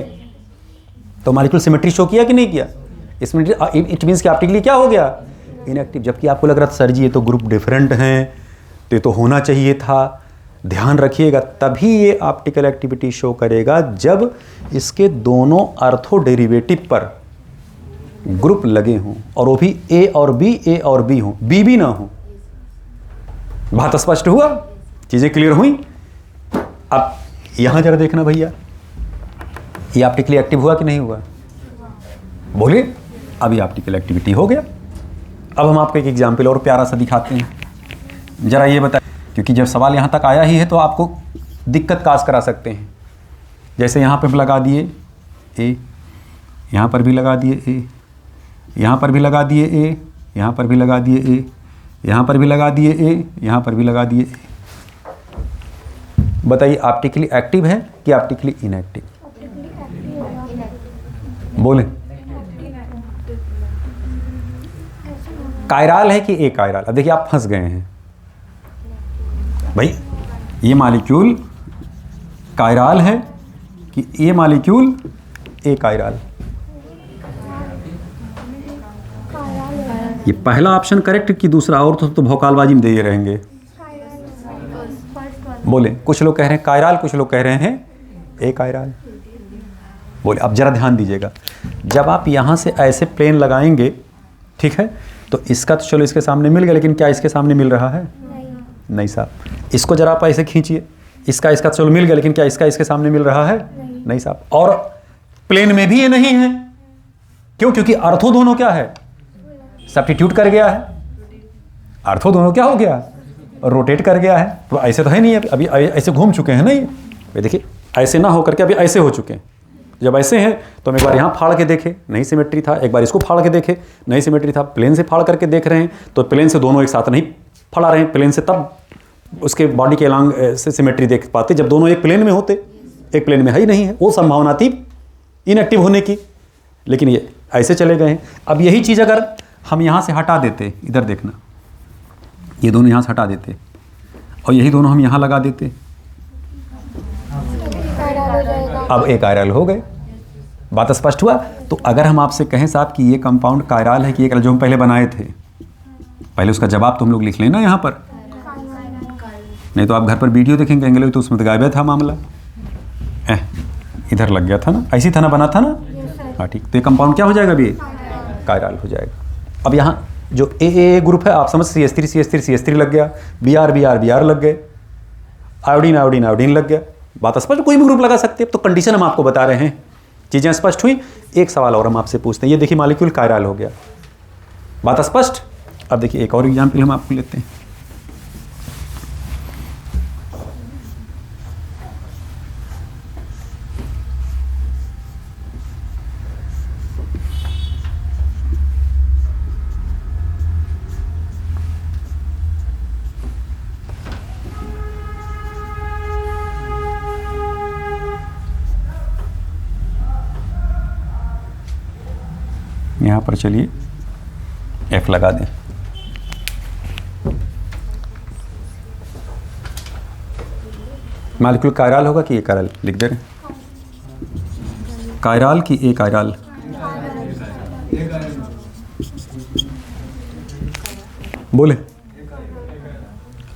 तो मॉलिक्यूल सिमेट्री शो किया कि नहीं किया? इसमें इट मीन्स कि ऑप्टिकली क्या हो गया, इनएक्टिव। जबकि आपको लग रहा था सर जी ये तो ग्रुप डिफरेंट हैं, तो ये तो होना चाहिए था। ध्यान रखिएगा, तभी ये ऑप्टिकल एक्टिविटी शो करेगा जब इसके दोनों अर्थो डेरिवेटिव पर ग्रुप लगे हों, और वो भी ए और बी, ए और बी हों, बी भी ना हो। बात स्पष्ट हुआ? चीजें क्लियर हुई? अब यहां जरा देखना भैया, ये ऑप्टिकली एक्टिव हुआ कि नहीं हुआ? बोलिए। अभी ऑप्टिकल एक्टिविटी हो गया। अब हम आपको एक एग्जाम्पल और प्यारा सा दिखाते हैं। जरा ये बताइए, क्योंकि जब सवाल यहाँ तक आया ही है तो आपको दिक्कत काज करा सकते हैं। जैसे यहाँ पे लगा दिए ए, यहाँ पर भी लगा दिए ए, यहाँ पर भी लगा दिए ए, यहाँ पर भी लगा दिए ए, यहाँ पर भी लगा दिए ए, यहाँ पर भी लगा दिए ए। बताइए ऑप्टिकली एक्टिव है कि ऑप्टिकली इनएक्टिव? बोले। कायराल है कि ए कायराल? अब देखिए आप फंस गए हैं भाई, ये मॉलिक्यूल कायराल है कि ये मॉलिक्यूल ए कायराल? ये पहला ऑप्शन करेक्ट कि दूसरा? और तो भौकालबाजी में दे ही रहेंगे। बोले। कुछ लोग कह रहे हैं कायराल, कुछ लोग कह रहे हैं अकायरल। बोले अब जरा ध्यान दीजिएगा, जब आप यहाँ से ऐसे प्लेन लगाएंगे, ठीक है, तो इसका तो चलो इसके सामने मिल गया, लेकिन क्या इसके सामने मिल रहा है? नहीं साहब। इसको जरा आप ऐसे खींचिए, इसका चलो मिल गया, लेकिन क्या इसका इसके सामने मिल रहा है? नहीं साहब। और प्लेन में भी ये नहीं है, क्यों? क्योंकि अर्थो दोनों क्या है? सब्स्टिट्यूट कर गया है। अर्थो दोनों क्या हो गया? रोटेट कर गया है। तो ऐसे तो है नहीं, अभी ऐसे घूम चुके हैं ना ये देखिए, ऐसे ना होकर के अभी ऐसे हो चुके हैं। जब ऐसे हैं तो हम एक बार यहाँ फाड़ के देखे, नहीं सिमेट्री था, एक बार इसको फाड़ के देखे, नहीं सिमेट्री था, प्लेन से फाड़ करके देख रहे हैं तो प्लेन से दोनों एक साथ नहीं फड़ा रहे हैं, प्लेन से तब उसके बॉडी के अलॉन्ग से सिमेट्री देख पाते जब दोनों एक प्लेन में होते। एक प्लेन में है ही नहीं है, वो संभावना थी इनएक्टिव होने की, लेकिन ये ऐसे चले गए हैं। अब यही चीज़ अगर हम यहाँ से हटा देते, इधर देखना, ये दोनों यहाँ से हटा देते और यही दोनों हम यहाँ लगा देते, अब एक कायरल हो गए। बात स्पष्ट हुआ? तो अगर हम आपसे कहें साहब कि ये कंपाउंड कायरल है कि एक जो हम पहले बनाए थे, पहले उसका जवाब तो हम लोग लिख लेना यहाँ पर, नहीं तो आप घर पर वीडियो देखेंगे कहेंगे तो उसमें तो गायब था मामला, इधर लग गया था ना, ऐसी था ना, बना था ना। हाँ ठीक, तो ये कंपाउंड क्या हो जाएगा? अभी कायरल हो जाएगा। अब यहाँ जो ए ग्रुप है, आप समझ CH3 लग गया, Br लग गए, आयोडीन लग गया। बात स्पष्ट? कोई भी ग्रुप लगा सकते हैं, तो कंडीशन हम आपको बता रहे हैं, चीज़ें स्पष्ट हुई। एक सवाल और हम आपसे पूछते हैं, ये देखिए मॉलिक्यूल कायरल हो गया, बात स्पष्ट? अब देखिए एक और एग्जाम्पल हम आपको लेते हैं। यहाँ पर चलिए F लगा दें। मॉलिक्यूल कायरल होगा कि अकायरल? लिख दे रहे हैं, कायरल की अकायरल? बोले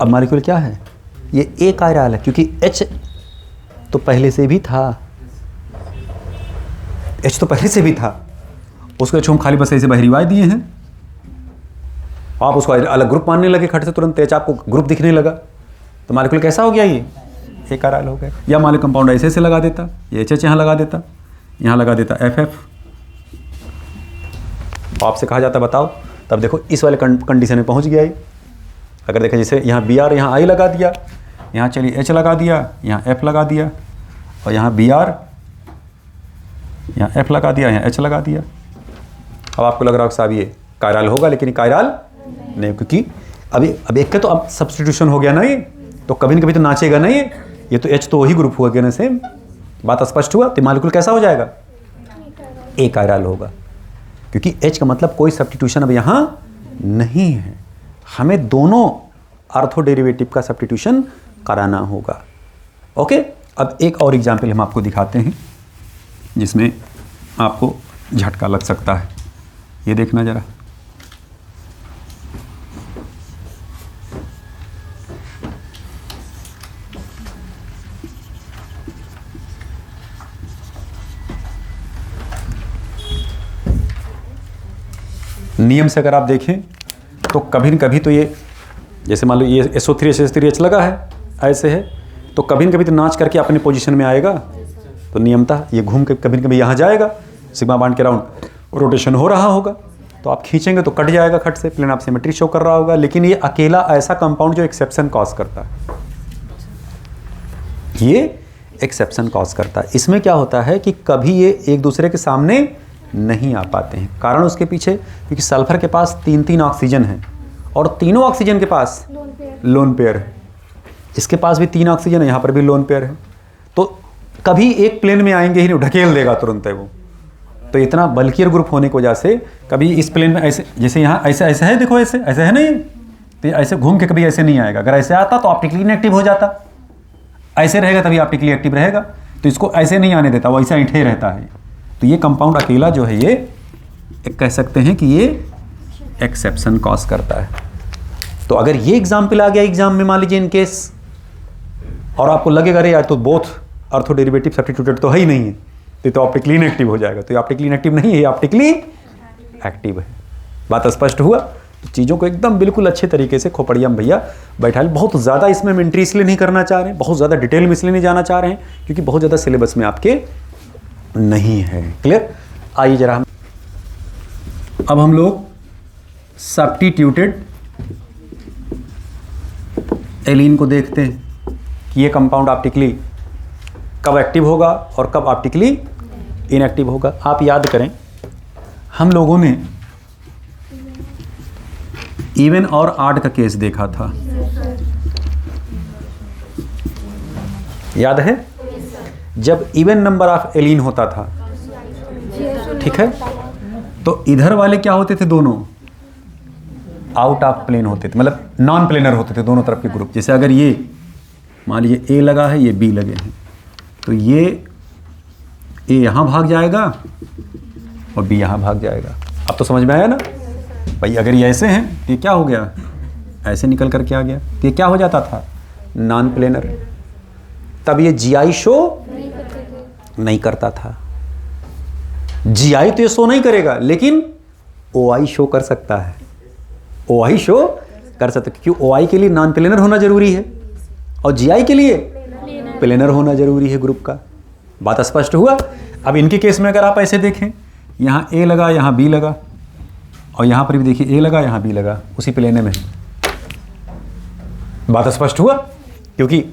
अब मॉलिक्यूल क्या है? ये अकायरल है, क्योंकि H तो पहले से भी था, H तो पहले से भी था, उसको हम खाली बस ऐसे बहरीवाए दिए हैं, आप उसको अलग ग्रुप मानने लगे खट से, तुरंत H आपको ग्रुप दिखने लगा, तो मॉलिक्यूल कैसा हो गया? ये अकायरल हो गया। या मॉलिक्यूल कंपाउंड ऐसे लगा देता, ये HH यहाँ लगा देता, यहाँ लगा देता FF, आपसे कहा जाता बताओ, तब देखो इस वाले कंडीशन में पहुँच गया ये। अगर देखें जैसे यहाँ Br यहाँ I लगा दिया, यहाँ चलिए H लगा दिया, यहाँ F लगा दिया, और यहाँ Br यहाँ F लगा दिया, यहाँ H लगा दिया। अब आपको लग रहा है साहब ये कायरल होगा, लेकिन कायरल नहीं, क्योंकि अभी एक का तो अब सब्स्टिट्यूशन हो गया ना, ये तो कभी न कभी तो नाचेगा ना, ये तो H तो वही ग्रुप हुआ गया ना, सेम। बात स्पष्ट हुआ? तो मॉलिक्यूल कैसा हो जाएगा? अकायरल होगा, क्योंकि H का मतलब कोई सब्स्टिट्यूशन अब यहाँ नहीं है, हमें दोनों आर्थो डेरिवेटिव का सब्स्टिट्यूशन कराना होगा। ओके, अब एक और एग्जाम्पल हम आपको दिखाते हैं जिसमें आपको झटका लग सकता है। ये देखना जरा, नियम से अगर आप देखें तो कभी न कभी तो ये, जैसे मान लो ये SO3 SH3H लगा है, ऐसे है, तो कभी न कभी तो नाच करके अपने पोजीशन में आएगा, तो नियमतः ये घूम के कभी न कभी यहाँ जाएगा, सिग्मा बॉन्ड के राउंड रोटेशन हो रहा होगा, तो आप खींचेंगे तो कट जाएगा खट से, प्लेन ऑफ सिमेट्री शो कर रहा होगा। लेकिन ये अकेला ऐसा कंपाउंड जो एक्सेप्शन कॉज करता है, ये एक्सेप्शन कॉज करता है। इसमें क्या होता है कि कभी ये एक दूसरे के सामने नहीं आ पाते हैं। कारण उसके पीछे, क्योंकि सल्फर के पास 3 ऑक्सीजन है और तीनों ऑक्सीजन के पास लोन पेयर है, इसके पास भी 3 ऑक्सीजन है, यहाँ पर भी लोन पेयर है, तो कभी एक प्लेन में आएंगे ही नहीं, ढकेल देगा तुरंत है वो। तो इतना बल्कियर ग्रुप होने की वजह से कभी इस प्लेन में ऐसे, जैसे यहाँ ऐसे ऐसे है, देखो ऐसे ऐसे है नहीं, तो ऐसे घूम के कभी ऐसे नहीं आएगा। अगर ऐसे आता तो ऑप्टिकली इनएक्टिव हो जाता, ऐसे रहेगा तभी ऑप्टिकली एक्टिव रहेगा, तो इसको ऐसे नहीं आने देता, वो ऐसा ऐंठे रहता है। तो ये कंपाउंड अकेला जो है, ये एक कह सकते हैं कि ये एक्सेप्शन कॉज करता है। तो अगर ये एग्जाम्पल आ गया एग्जाम में मान लीजिए इन केस, और आपको लगेगा अरे यार तो बोथ ऑर्थो डेरिवेटिव सब्स्टिट्यूटेड तो है ही नहीं है, तो ये तो ऑप्टिकली इनएक्टिव हो जाएगा। तो ये ऑप्टिकली इनएक्टिव नहीं है, ये ऑप्टिकली एक्टिव है। बात स्पष्ट हुआ? तो चीज़ों को एकदम बिल्कुल अच्छे तरीके से खोपड़िया में भैया बैठा ले। बहुत ज़्यादा इसमें हम एंट्री इसलिए नहीं करना चाह रहे हैं, बहुत ज़्यादा डिटेल में इसलिए नहीं जाना चाह रहे हैं क्योंकि बहुत ज़्यादा सिलेबस में आपके नहीं है। क्लियर? आइए जरा अब हम लोग सब्स्टिट्यूटेड एलीन को देखते हैं कि ये कंपाउंड ऑप्टिकली कब एक्टिव होगा और कब ऑप्टिकली इनएक्टिव होगा। आप याद करें, हम लोगों ने इवन और ऑड का केस देखा था, याद है? जब इवन नंबर ऑफ एलीन होता था, ठीक है, तो इधर वाले क्या होते थे? दोनों आउट ऑफ प्लेन होते थे, मतलब नॉन प्लेनर होते थे दोनों तरफ के ग्रुप। जैसे अगर ये मान लीजिए ए लगा है, ये बी लगे हैं, तो ये ए यहाँ भाग जाएगा और बी यहाँ भाग जाएगा। अब तो समझ में आया ना भाई? अगर ये ऐसे हैं तो ये क्या हो गया? ऐसे निकल कर के आ गया, तो ये क्या हो जाता था? Non planar. तब ये जीआई शो नहीं करता था। जीआई तो ये शो नहीं करेगा, लेकिन ओआई शो कर सकता है। ओआई शो कर सकता है क्योंकि ओआई के लिए नॉन प्लेनर होना जरूरी है और जीआई के लिए प्लेनर होना जरूरी है ग्रुप का। बात स्पष्ट हुआ? अब इनके केस में अगर आप ऐसे देखें, यहाँ ए लगा, यहाँ बी लगा, और यहाँ पर भी देखिए ए लगा, यहाँ बी लगा, उसी प्लेन में। बात स्पष्ट हुआ? क्योंकि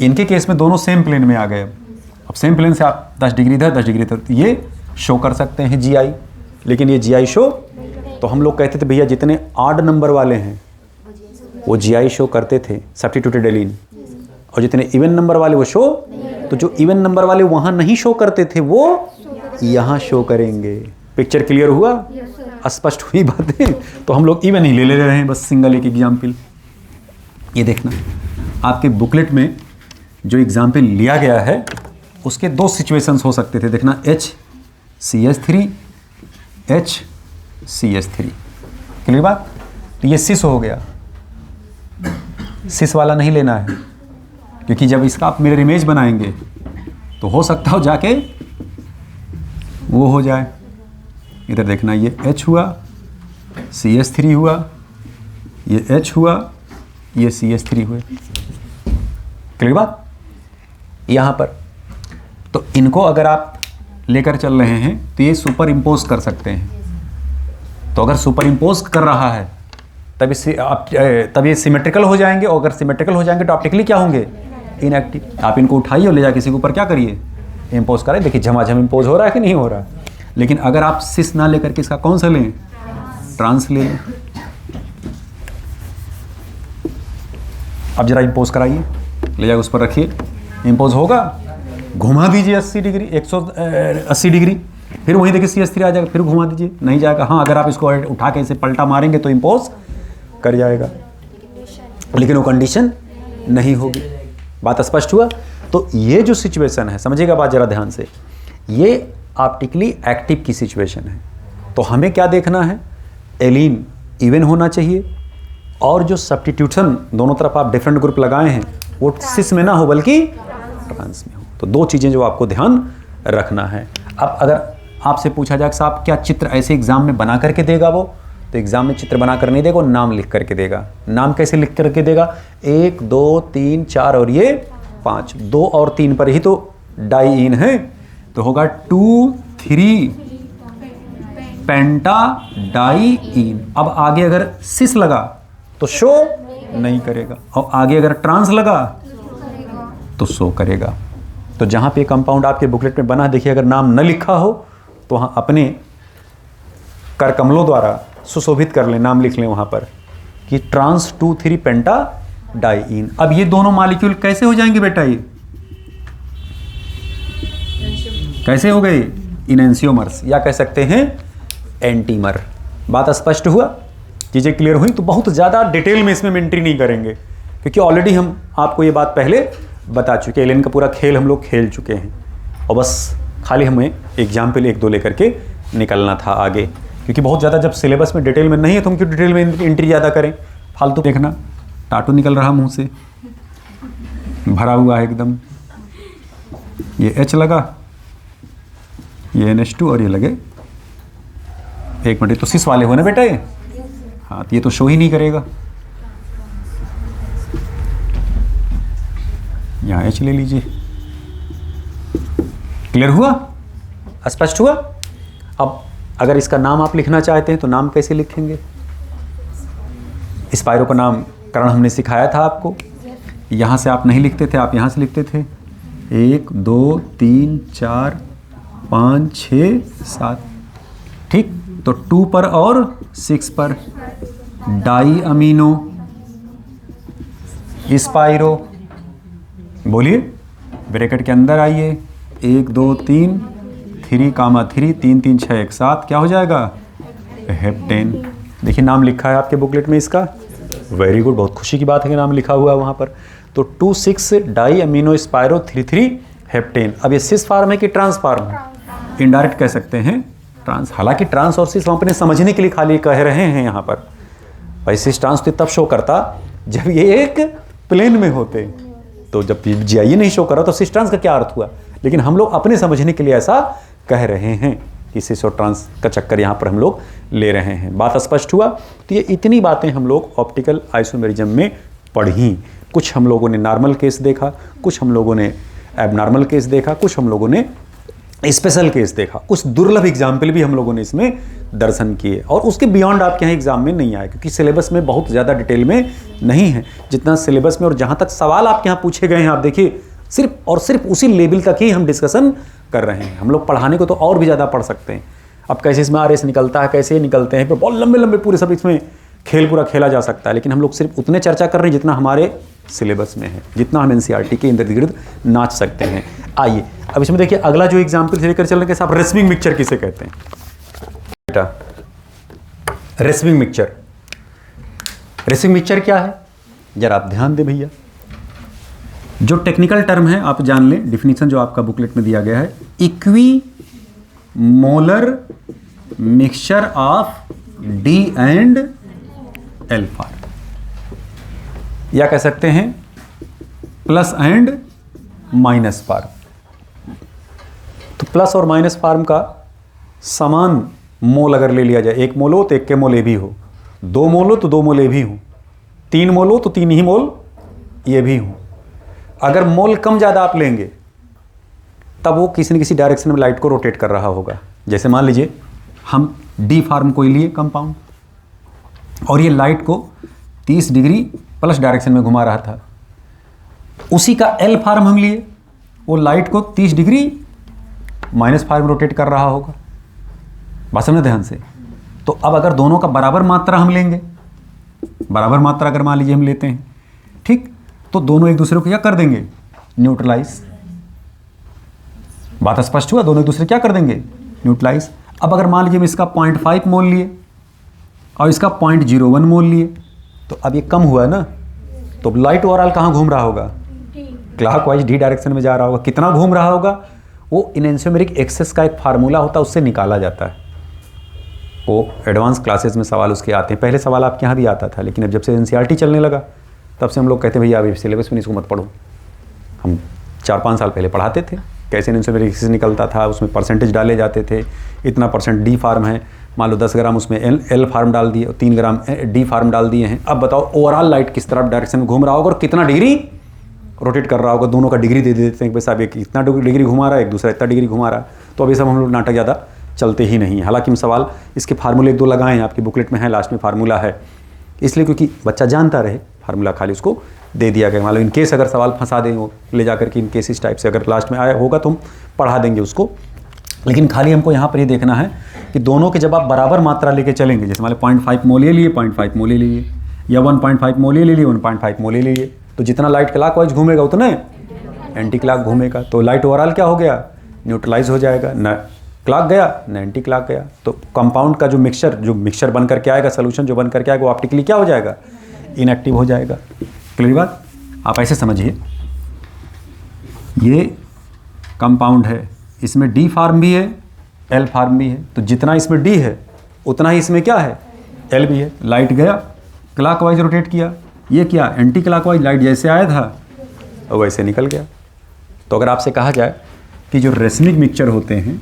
इनके केस में दोनों सेम प्लेन में आ गए। अब सेम प्लेन से आप 10 डिग्री इधर 10 डिग्री इधर, तो ये शो कर सकते हैं जीआई, लेकिन ये जीआई शो, तो हम लोग कहते थे भैया जितने ऑड नंबर वाले हैं वो जीआई शो करते थे सब्स्टिट्यूटेड एलीन, और जितने इवन नंबर वाले वो शो, तो जो इवन नंबर वाले वहाँ नहीं शो करते थे वो यहाँ शो करेंगे। पिक्चर क्लियर हुआ? स्पष्ट हुई बातें? तो हम लोग इवन ही ले रहे हैं, बस सिंगल एक एग्जाम्पल। ये देखना, आपके बुकलेट में जो एग्जाम्पल लिया गया है उसके दो सिचुएशंस हो सकते थे। देखना, HCH3 HCH3, क्लियर बात? तो ये सिस हो गया, सिस वाला नहीं लेना है क्योंकि जब इसका आप मिरर इमेज बनाएंगे तो हो सकता हो जाके वो हो जाए। इधर देखना, ये H हुआ, CH3 हुआ, ये H हुआ, ये CH3 हुए, क्लियर बात? यहाँ पर तो इनको अगर आप लेकर चल रहे हैं तो ये सुपर इम्पोज कर सकते हैं। तो अगर सुपर इम्पोज कर रहा है तब ये सिमेट्रिकल हो जाएंगे, और अगर सिमेट्रिकल हो जाएंगे तो ऑप्टिकली क्या होंगे? इनएक्टिव। आप इनको उठाइए और ले जाके किसी के ऊपर क्या करिए? इम्पोज करें। देखिए झमाझम इम्पोज हो रहा है कि नहीं हो रहा है। लेकिन अगर आप सिस ना लेकर के इसका कौन सा लें? ट्रांस ले लें। अब जरा इम्पोज कराइए, ले जाकर उस पर रखिए, इम्पोज होगा, घुमा दीजिए 80 डिग्री, 180 डिग्री, फिर वहीं देखिए CH3 आ जाएगा, फिर घुमा दीजिए, नहीं जाएगा। हाँ, अगर आप इसको उठा के इसे पलटा मारेंगे तो इम्पोज कर जाएगा, लेकिन वो कंडीशन नहीं होगी। बात स्पष्ट हुआ? तो ये जो सिचुएशन है, समझिएगा बात जरा ध्यान से, ये ऑप्टिकली एक्टिव की सिचुएशन है। तो हमें क्या देखना है? एलीन इवन होना चाहिए, और जो सब्स्टिट्यूशन दोनों तरफ आप डिफरेंट ग्रुप लगाए हैं वो सिस में ना हो बल्कि ट्रांस में हो। तो दो चीज़ें जो आपको ध्यान रखना है। अब अगर आपसे पूछा जाए साहब क्या चित्र ऐसे एग्जाम में बना करके देगा वो, तो एग्जाम में चित्र बना कर नहीं देगा, नाम लिख करके देगा। नाम कैसे लिख करके देगा? 1 2 3 4 और ये 5, 2 और 3 पर ही तो डाई इन है, तो होगा 2 3 पेंटा डाई इन। अब आगे अगर सिस लगा तो शो नहीं करेगा, और आगे अगर ट्रांस लगा तो शो करेगा। तो जहाँ पे कंपाउंड आपके बुकलेट में बना, देखिए अगर नाम न लिखा हो तो वहाँ अपने कर कमलों द्वारा सुशोभित कर लें, नाम लिख लें वहाँ पर कि ट्रांस 2 3 पेंटा डाइइन। अब ये दोनों मॉलिक्यूल कैसे हो जाएंगे बेटा? ये कैसे हो गए? इनेंशियोमर्स, या कह सकते हैं एंटीमर। बात स्पष्ट हुआ? चीज़ें क्लियर हुई? तो बहुत ज़्यादा डिटेल में इसमें एंट्री नहीं करेंगे क्योंकि ऑलरेडी हम आपको ये बात पहले बता चुके हैं। एलियन का पूरा खेल हम लोग खेल चुके हैं, और बस खाली हमें एग्जाम्पल 1 2 लेकर के निकलना था आगे, क्योंकि बहुत ज़्यादा जब सिलेबस में डिटेल में नहीं है तो हम क्यों डिटेल में एंट्री ज़्यादा करें? फालतू। देखना, टाटू निकल रहा मुंह से, भरा हुआ है एकदम। ये H लगा, ये NH2 और ये लगे। एक मिनट, तो सिस वाले हो ना बेटा ये? हाँ, तो ये तो शो ही नहीं करेगा। यहाँ H ले लीजिए। क्लियर हुआ? स्पष्ट हुआ? अब अगर इसका नाम आप लिखना चाहते हैं तो नाम कैसे लिखेंगे? स्पायरो का नामकरण हमने सिखाया था आपको। यहाँ से आप नहीं लिखते थे, आप यहाँ से लिखते थे। 1 2 3 4 5 6 7, ठीक। तो 2 पर और 6 पर डाई अमीनो स्पायरो। बोलिए, ब्रैकेट के अंदर आइए। 1 2 3 3 कामा 3 3 3 6 1 7, क्या हो जाएगा? हेप्टेन। देखिए नाम लिखा है आपके बुकलेट में इसका। वेरी गुड, बहुत खुशी की बात है कि नाम लिखा हुआ है वहाँ पर। तो 2,6 डाई अमीनो स्पायरो 3,3 हेप्टेन। अब ये सिस फार्म है कि ट्रांस फार्म है? इनडायरेक्ट कह सकते हैं ट्रांस। हालांकि ट्रांस और सिस हम अपने समझने के लिए खाली कह रहे हैं यहाँ पर। भाई सिस ट्रांस तो तब शो करता जब ये एक प्लेन में होते, तो जब GIE नहीं शो करा तो सिस ट्रांस का क्या अर्थ हुआ? लेकिन हम लोग अपने समझने के लिए ऐसा कह रहे हैं कि सिस और ट्रांस का चक्कर यहाँ पर हम लोग ले रहे हैं। बात स्पष्ट हुआ? तो ये इतनी बातें हम लोग ऑप्टिकल आइसोमेरिज्म में पढ़ी। कुछ हम लोगों ने नॉर्मल केस देखा, कुछ हम लोगों ने एबनॉर्मल केस देखा, कुछ हम लोगों ने स्पेशल केस देखा, कुछ दुर्लभ एग्जाम्पल भी हम लोगों ने इसमें दर्शन किए। और उसके बियॉन्ड आपके यहाँ एग्जाम में नहीं आए, क्योंकि सिलेबस में बहुत ज़्यादा डिटेल में नहीं है जितना सिलेबस में। और जहाँ तक सवाल आपके यहाँ पूछे गए हैं, आप देखिए सिर्फ और सिर्फ उसी लेवल तक ही हम डिस्कशन कर रहे हैं। हम लोग पढ़ाने को तो और भी ज़्यादा पढ़ सकते हैं। अब कैसे इसमें RS निकलता है, कैसे निकलते हैं, बहुत लंबे लंबे पूरे सब इसमें खेल पूरा खेला जा सकता है। लेकिन हम लोग सिर्फ उतने चर्चा कर रहे हैं जितना हमारे सिलेबस में है, जितना हम NCERT के इर्द गिर्द नाच सकते हैं। आइए अब इसमें देखिए अगला जो एग्जाम्पल लेकर चल रहे हैं, आप रेसमिंग मिक्सचर किसे कहते हैं बेटा? रेसमिंग मिक्सचर। रेसमिंग मिक्सचर क्या है जरा आप ध्यान दें भैया। जो टेक्निकल टर्म है आप जान लें, डिफिनीशन जो आपका बुकलेट में दिया गया है, equimolar mixture of D and L form, या कह सकते हैं प्लस एंड माइनस फार्म। तो प्लस और माइनस फार्म का समान मोल अगर ले लिया जाए, 1 मोल हो तो 1 के मोल ये भी हो, 2 मोल हो तो 2 मोल ये भी हो, 3 मोल हो तो 3 ही मोल ये भी हो। अगर मोल कम ज़्यादा आप लेंगे तब वो किसी न किसी डायरेक्शन में लाइट को रोटेट कर रहा होगा। जैसे मान लीजिए हम D फार्म को लिए कंपाउंड, और ये लाइट को 30 डिग्री प्लस डायरेक्शन में घुमा रहा था। उसी का L फार्म हम लिए, वो लाइट को 30 डिग्री माइनस फार्म रोटेट कर रहा होगा। बात समझे ध्यान से। तो अब अगर दोनों का बराबर मात्रा हम लेंगे, बराबर मात्रा अगर मान लीजिए हम लेते हैं, ठीक, तो दोनों एक दूसरे को क्या कर देंगे? न्यूट्रलाइज। बात स्पष्ट हुआ? दोनों एक दूसरे क्या कर देंगे? न्यूट्रलाइज। अब अगर मान लीजिए हम इसका 0.5 मोल लिए और इसका 0.01 मोल लिए, तो अब ये कम हुआ ना, तो लाइट ओवरऑल कहाँ घूम रहा होगा? क्लॉकवाइज D डायरेक्शन में जा रहा होगा। कितना घूम रहा होगा? वो एनेंशियोमेरिक एक्सेस का एक फार्मूला होता है, उससे निकाला जाता है। वो एडवांस क्लासेस में सवाल उसके आते हैं। पहले सवाल आपके यहाँ भी आता था, लेकिन अब जब से NCERT चलने लगा तब से हम लोग कहते हैं भैया अभी सिलेबस में इसको मत पढ़ो। हम 4-5 साल पहले पढ़ाते थे कैसे एनेंशियोमेरिक एक्सेस निकलता था, उसमें परसेंटेज डाले जाते थे। इतना % D फार्म है, मान लो 10 ग्राम उसमें L फार्म डाल दिए और 3 ग्राम D फार्म डाल दिए हैं। अब बताओ ओवरऑल लाइट किस तरफ डायरेक्शन में घूम रहा होगा और कितना डिग्री रोटेट कर रहा होगा। दोनों का डिग्री दे देते हैं कि भाई साहब एक इतना डिग्री घुमा रहा है, एक दूसरा इतना डिग्री घुमा रहा है। तो अभी सब हम लोग नाटक ज़्यादा चलते ही नहीं। हालांकि हम सवाल इसके फार्मूले 2 लगाए हैं, आपकी बुकलेट में है, लास्ट में फार्मूला है, इसलिए क्योंकि बच्चा जानता रहे, फार्मूला खाली उसको दे दिया गया। मान लो इन केस अगर सवाल फंसा दें वो ले जाकर के, इन केस इस टाइप से अगर लास्ट में आया होगा तो हम पढ़ा देंगे उसको। लेकिन खाली हमको यहाँ पर ये देखना है कि दोनों के जब आप बराबर मात्रा लेके चलेंगे, जैसे मान लो 0.5 मोल ले लिए, 0.5 मोल ले लिए, या 1.5 मोल ले लिए, 1.5 मोल ले लिए, तो जितना लाइट क्लॉकवाइज घूमेगा उतना एंटी क्लॉक घूमेगा। तो लाइट ओवरऑल क्या हो गया? न्यूट्रलाइज हो जाएगा, न क्लॉक गया न एंटी क्लॉक गया। तो कंपाउंड का जो मिक्सचर बन करके आएगा, सोल्यूशन जो बन करके आएगा, वो ऑप्टिकली क्या हो जाएगा? इनएक्टिव हो जाएगा। क्लियर बात? आप ऐसे समझिए, ये कंपाउंड है, इसमें D फार्म भी है, L फार्म भी है। तो जितना इसमें D है उतना ही इसमें क्या है? L भी है। लाइट गया, क्लॉकवाइज रोटेट किया, ये क्या? Anti clockwise. लाइट जैसे आया था और वैसे निकल गया। तो अगर आपसे कहा जाए कि जो रेसमिक मिक्सचर होते हैं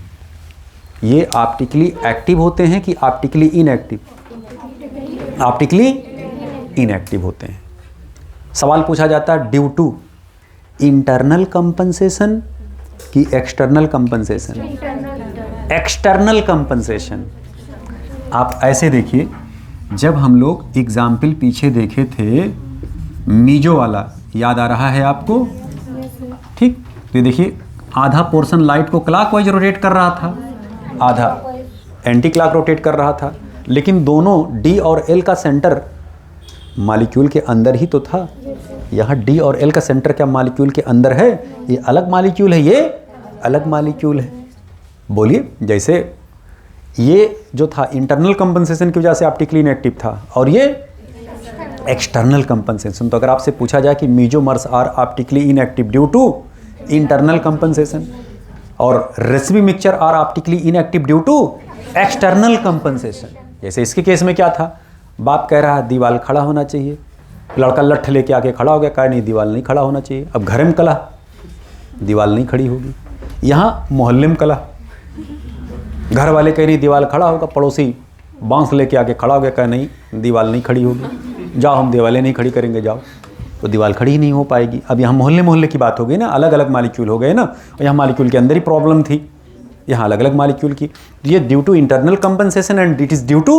ये ऑप्टिकली एक्टिव होते हैं कि ऑप्टिकली इनएक्टिव? ऑप्टिकली इनएक्टिव होते हैं। सवाल पूछा जाता है ड्यू टू इंटरनल कंपनसेशन कि एक्सटर्नल कंपनसेशन? External compensation. आप ऐसे देखिए, जब हम लोग एग्जाम्पल पीछे देखे थे मीजो वाला, याद आ रहा है आपको? ठीक, तो ये देखिए आधा पोर्शन लाइट को क्लॉकवाइज रोटेट कर रहा था, आधा एंटी क्लॉक रोटेट कर रहा था, लेकिन दोनों डी और एल का सेंटर मॉलिक्यूल के अंदर ही तो था। यहाँ डी और एल का सेंटर क्या मॉलिक्यूल के अंदर है? ये अलग मॉलिक्यूल है, ये अलग मॉलिक्यूल है। बोलिए, जैसे ये जो था इंटरनल कंपनसेशन की वजह से ऑप्टिकली इनएक्टिव था और ये एक्सटर्नल कंपनसेशन। तो अगर आपसे पूछा जाए कि mesomers are optically inactive due to internal compensation और racemic mixture are optically inactive due to external compensation. जैसे इसके केस में क्या था, बाप कह रहा है दीवार खड़ा होना चाहिए, लड़का लठ लेके आके खड़ा हो गया, कहा नहीं दीवार नहीं खड़ा होना चाहिए। अब घर में कला, दीवार नहीं खड़ी होगी। यहाँ मोहल्ले में कला, घर वाले कह नहीं दीवार खड़ा होगा, पड़ोसी बांस लेके आके खड़ा हो गया, कहा नहीं दीवार नहीं खड़ी होगी, जाओ हम दीवारें नहीं खड़ी करेंगे, जाओ। तो दीवार खड़ी ही नहीं हो पाएगी। अब यहाँ मोहल्ले मोहल्ले की बात हो गई ना, अलग अलग मॉलिक्यूल हो गए ना, और यहाँ मॉलिक्यूल के अंदर ही प्रॉब्लम थी, यहाँ अलग अलग मॉलिक्यूल की। ये due to internal compensation and it is due to